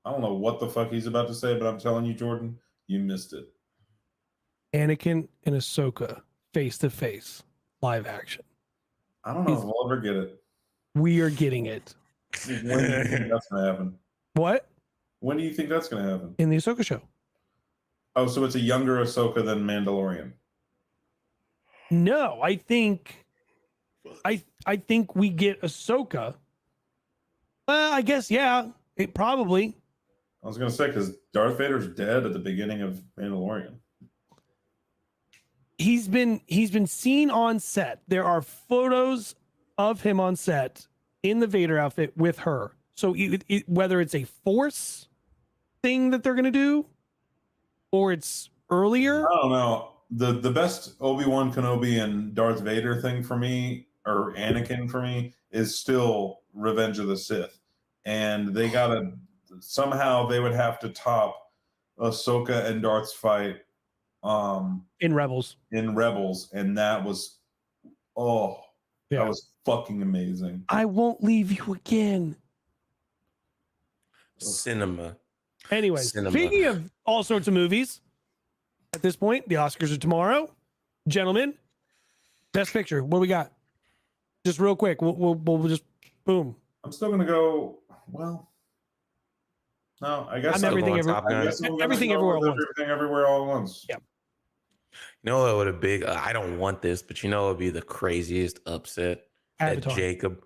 I don't know what the fuck he's about to say, but I'm telling you, Jordan, you missed it. Anakin and Ahsoka face to face, live action. I don't know if we'll ever get it. We are getting it. When do you think that's gonna happen? What? When do you think that's gonna happen? In the Ahsoka show. Oh, so it's a younger Ahsoka than Mandalorian. No, I think we get Ahsoka. I guess yeah. It probably. I was gonna say because Darth Vader's dead at the beginning of Mandalorian. He's been seen on set. There are photos of him on set in the Vader outfit with her. So whether it's a Force thing that they're gonna do, or it's earlier. I don't know. The best Obi-Wan Kenobi and Darth Vader thing for me, or Anakin for me, is still Revenge of the Sith. And they gotta somehow they would have to top Ahsoka and Darth's fight In Rebels. And that was that was fucking amazing. I won't leave you again. Cinema. Anyway, speaking of all sorts of movies, at this point, the Oscars are tomorrow. Gentlemen, Best Picture. What do we got? Just real quick. We'll just boom. I'm still gonna go. Well, no, I guess I'm everything everywhere. Everything everywhere all at once. Yeah. You know what would a big? I don't want this, but you know what would be the craziest upset? Avatar. That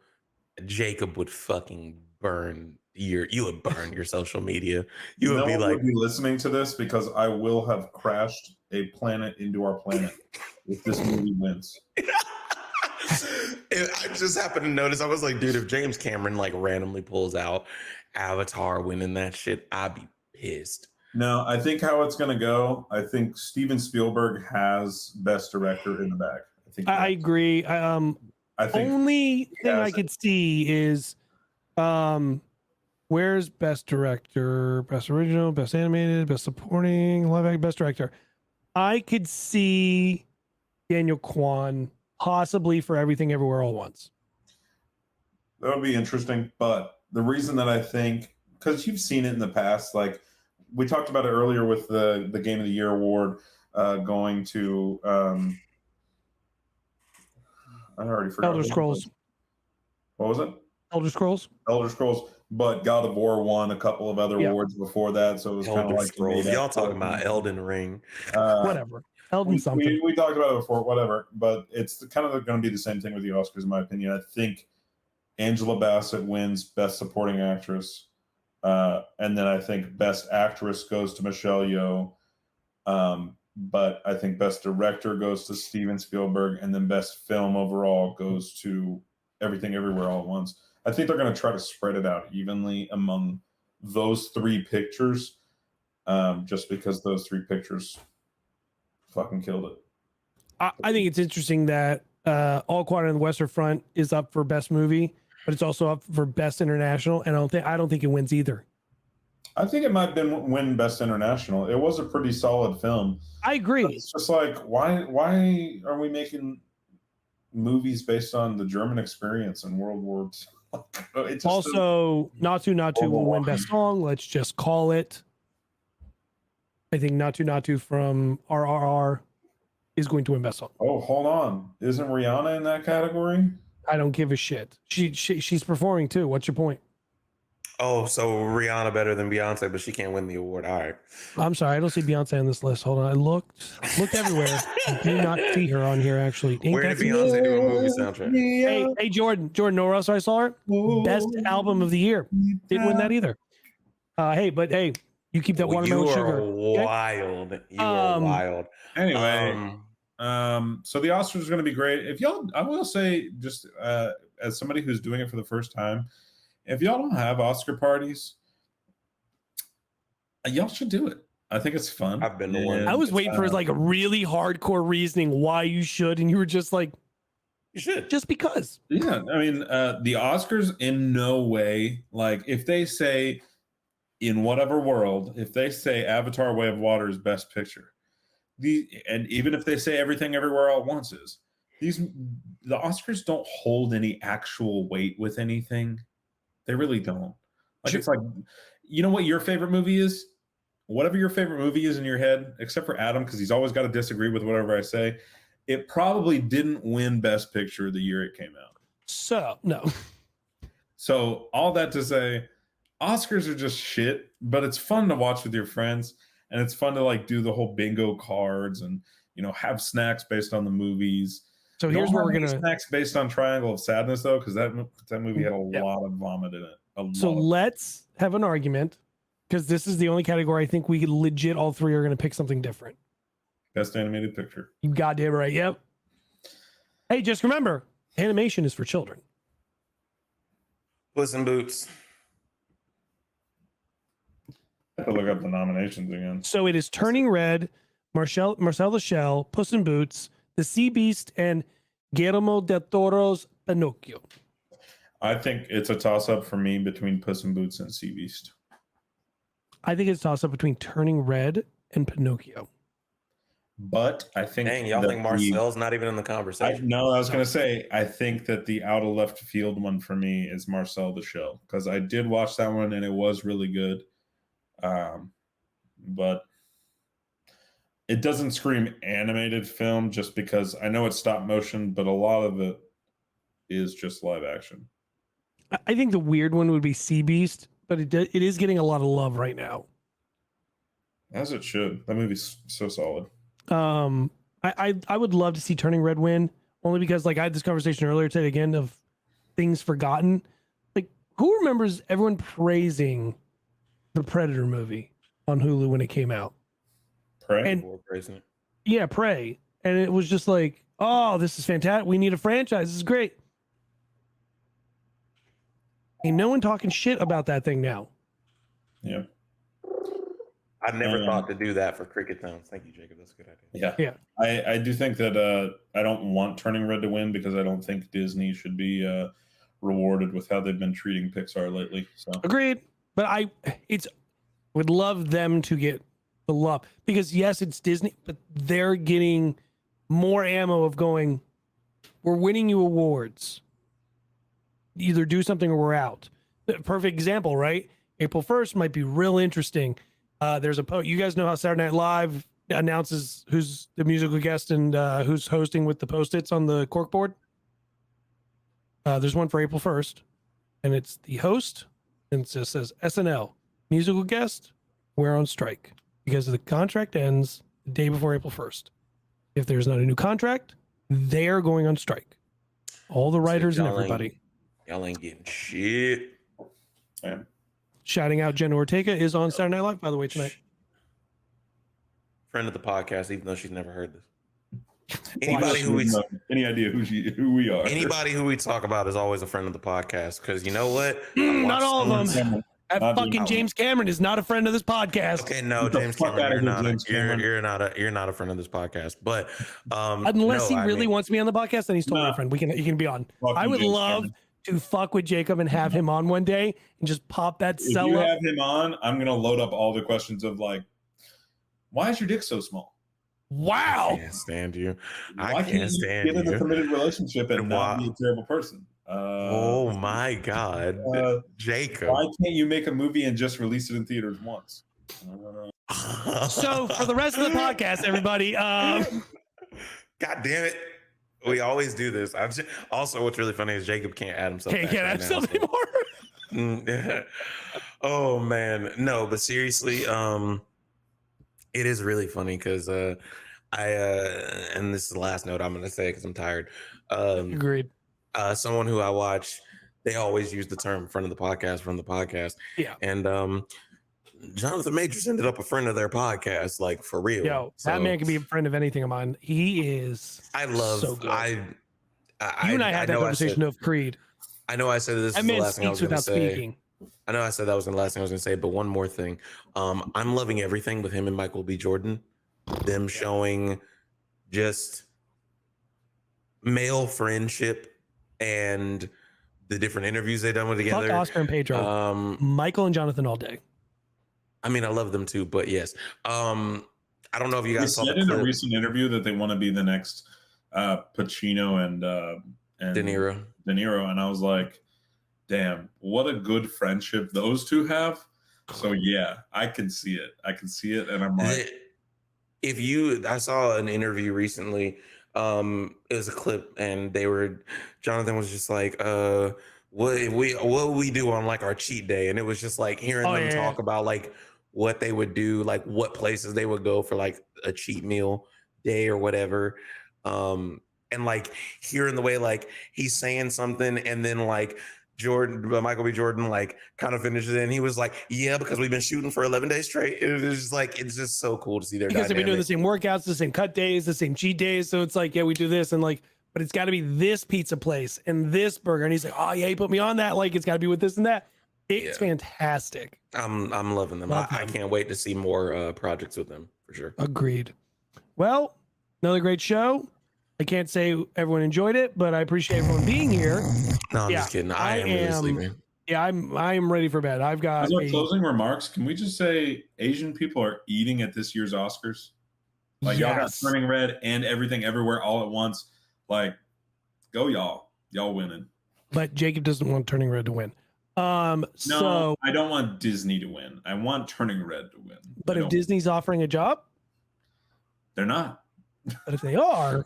Jacob would fucking burn you would burn your social media. You would be like, be listening to this because I will have crashed a planet into our planet if this movie wins. I just happened to notice. I was like, dude, if James Cameron like randomly pulls out Avatar winning that shit, I'd be pissed. No, I think how it's gonna go. I think Steven Spielberg has Best Director in the bag. I agree. I think only thing I could see is where's Best Director, Best Original, Best Animated, Best Supporting, Live Action, Best Director. I could see Daniel Kwan possibly for Everything Everywhere All at Once. That would be interesting, but the reason that I think, because you've seen it in the past, like we talked about it earlier with the Game of the Year award going to I already forgot. Elder Scrolls. What was it? Elder Scrolls. Elder Scrolls, but God of War won a couple of other awards before that, so it was kind of Elder like Scrolls. Y'all talking about Elden Ring? Whatever. Elden something. We talked about it before, whatever. But it's kind of going to be the same thing with the Oscars, in my opinion. I think Angela Bassett wins Best Supporting Actress, and then I think Best Actress goes to Michelle Yeoh. But I think Best Director goes to Steven Spielberg, and then Best Film overall goes to Everything Everywhere All at Once. I think they're going to try to spread it out evenly among those 3 pictures, just because those 3 pictures fucking killed it. I think it's interesting that All Quiet on the Western Front is up for Best Movie, but it's also up for Best International, and I don't think it wins either. I think it might win Best International. It was a pretty solid film. I agree. It's just like, why are we making movies based on the German experience in World War II? Also, Natu Natu will win Best Song. Let's just call it. I think Natu Natu from RRR is going to win Best Song. Oh, hold on. Isn't Rihanna in that category? I don't give a shit. She's performing too. What's your point? Oh, so Rihanna better than Beyonce, but she can't win the award. All right. I'm sorry, I don't see Beyonce on this list. Hold on, I looked everywhere. I do not see her on here. Actually, Where did Beyonce do a movie soundtrack? Hey, Jordan, know where else I saw her? Best album of the year. Didn't win that either. Hey, you keep that watermelon sugar. Wild. You are wild. Anyway, so the Oscars is going to be great. If y'all, I will say, just as somebody who's doing it for the first time, if y'all don't have Oscar parties, y'all should do it. I think it's fun. I've been to one. I was waiting for like a really hardcore reasoning why you should, and you were just like, you should, just because. Yeah, I mean, the Oscars in no way, like if they say in whatever world, if they say Avatar: Way of Water is Best Picture, and even if they say Everything Everywhere All at Once is, the Oscars don't hold any actual weight with anything. They really don't. Like it's like, you know what your favorite movie is? Whatever your favorite movie is in your head, except for Adam, because he's always got to disagree with whatever I say. It probably didn't win Best Picture the year it came out. So no. So all that to say, Oscars are just shit, but it's fun to watch with your friends, and it's fun to like do the whole bingo cards and have snacks based on the movies. So here's where we're gonna snacks based on Triangle of Sadness though, because that movie had a lot of vomit in it. So let's have an argument, because this is the only category I think we legit all three are gonna pick something different. Best animated picture. You goddamn right. Yep. Hey, just remember, animation is for children. Puss in Boots. I have to look up the nominations again. So it is Turning Red, Marcel the Shell, Puss in Boots, The Sea Beast, and Guillermo del Toro's Pinocchio. I think it's a toss-up for me between Puss in Boots and Sea Beast. I think it's a toss-up between Turning Red and Pinocchio. But I think... Dang, y'all think Marcel's not even in the conversation? No, I was going to say, I think that the out of left field one for me is Marcel the Shell, because I did watch that one and it was really good. But it doesn't scream animated film just because I know it's stop motion, but a lot of it is just live action. I think the weird one would be Sea Beast, but it is getting a lot of love right now. As it should. That movie's so solid. I would love to see Turning Red win, only because like I had this conversation earlier today again of things forgotten. Like, who remembers everyone praising the Predator movie on Hulu when it came out? Prey? And yeah, Prey. And it was just like, oh, this is fantastic. We need a franchise. This is great. Ain't no one talking shit about that thing now. Yeah. I never thought to do that for Cricket Towns. Thank you, Jacob. That's a good idea. Yeah. I do think that I don't want Turning Red to win because I don't think Disney should be rewarded with how they've been treating Pixar lately. So agreed. But would love them to get the love, because yes, it's Disney, but they're getting more ammo of going, we're winning you awards. Either do something or we're out. Perfect example, right? April 1st might be real interesting. There's you guys know how Saturday Night Live announces who's the musical guest and who's hosting with the Post-its on the corkboard. There's one for April 1st, and it's the host, and it just says SNL musical guest, we're on strike because the contract ends the day before April 1st. If there's not a new contract, they're going on strike. All the writers and everybody. Y'all ain't getting shit. Yeah. Shouting out Jenna Ortega is on Saturday Night Live, by the way, tonight. Friend of the podcast, even though she's never heard this. Anybody any idea who we are? Anybody who we talk about is always a friend of the podcast, because you know what? Not all of them. That fucking James Cameron is not a friend of this podcast. Okay, no, James Cameron, you're not a friend of this podcast. But unless he really wants me on the podcast, then he's totally a friend. He can be on. I would love to fuck with Jacob and have him on one day and just pop that cell up. If you have him on, I'm gonna load up all the questions of like, why is your dick so small? Wow. I can't stand you. Why can't you get in a committed relationship and not be a terrible person? Oh my God, Jacob. Why can't you make a movie and just release it in theaters once? So for the rest of the podcast, everybody. God damn it. We always do this. Also, what's really funny is Jacob can't add himself. Can't add himself anymore. Oh man, no, but seriously, it is really funny because and this is the last note I'm gonna say because I'm tired. Agreed. Someone who I watch, they always use the term "friend of the podcast," from the podcast, Yeah. and Jonathan Majors ended up a friend of their podcast, like for real. Yo, that man can be a friend of anything of mine. He is. I love. So good. You and I had that conversation of Creed. I know I said this is That the man last thing I was speaks going to without say. speaking. I know I said that was the last thing I was going to say, but one more thing. I'm loving everything with him and Michael B. Jordan. Them showing just male friendship and the different interviews they've done with together. Fuck Oscar and Pedro. Michael and Jonathan all day. I mean, I love them too, but yes. I don't know if you guys saw said in a recent interview that they want to be the next Pacino and De Niro. And I was like, damn, what a good friendship those two have. So yeah, I can see it. And I'm like, I saw an interview recently. It was a clip, and Jonathan was just like, what we do on like our cheat day, and it was just like hearing them talk about like what they would do, like what places they would go for like a cheat meal day or whatever. And like hearing the way like he's saying something, and then like Michael B. Jordan, like kind of finishes it, and he was like, "Yeah, because we've been shooting for 11 days straight." It was just like it's just so cool to see their because they've been doing the dynamic. same workouts, the same cut days, the same cheat days. So it's like, yeah, we do this, and like, but it's got to be this pizza place and this burger. And he's like, "Oh yeah, he put me on that. Like, it's got to be with this and that." It's fantastic. I'm loving them. I can't wait to see more projects with them for sure. Agreed. Well, another great show. I can't say everyone enjoyed it, but I appreciate everyone being here. No, I'm just kidding. I am really sleeping. Yeah, I am ready for bed. I've got as our closing remarks, can we just say Asian people are eating at this year's Oscars? Like y'all got Turning Red and Everything Everywhere all at once. Like, go y'all winning. But Jacob doesn't want Turning Red to win. No, so I don't want Disney to win. I want Turning Red to win. But if Disney's offering a job, they're not. But if they are,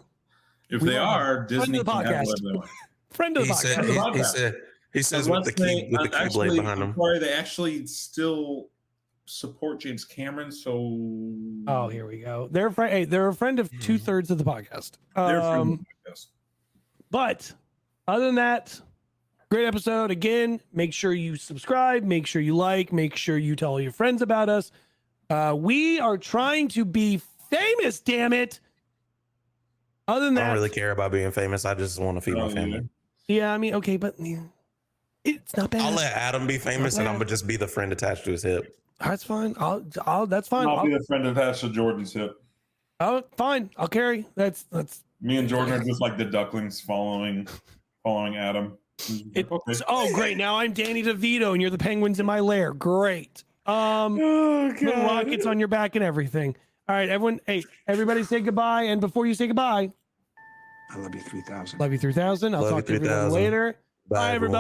Disney can have whatever they want. Friend of the podcast. He says with the keyblade behind him. They actually still support James Cameron. So here we go. They're a friend of 2/3 of the podcast. They're a friend of the podcast. But other than that, great episode. Again, make sure you subscribe, make sure you like, make sure you tell all your friends about us. We are trying to be famous, damn it. Other than that, I don't really care about being famous. I just want to feed my family. Yeah, I mean, okay, but it's not bad. I'll let Adam be famous, and I'm gonna just be the friend attached to his hip. That's fine. That's fine. I'll be the friend attached to Jordan's hip. Oh, fine. I'll carry. That's. Me and Jordan are just like the ducklings following Adam. Okay. Oh, great! Now I'm Danny DeVito, and you're the penguins in my lair. Great. Little rockets on your back and everything. All right, everyone. Hey, everybody, say goodbye. And before you say goodbye, I love you 3000. Love you 3000. I'll talk to everyone later. Bye, everybody.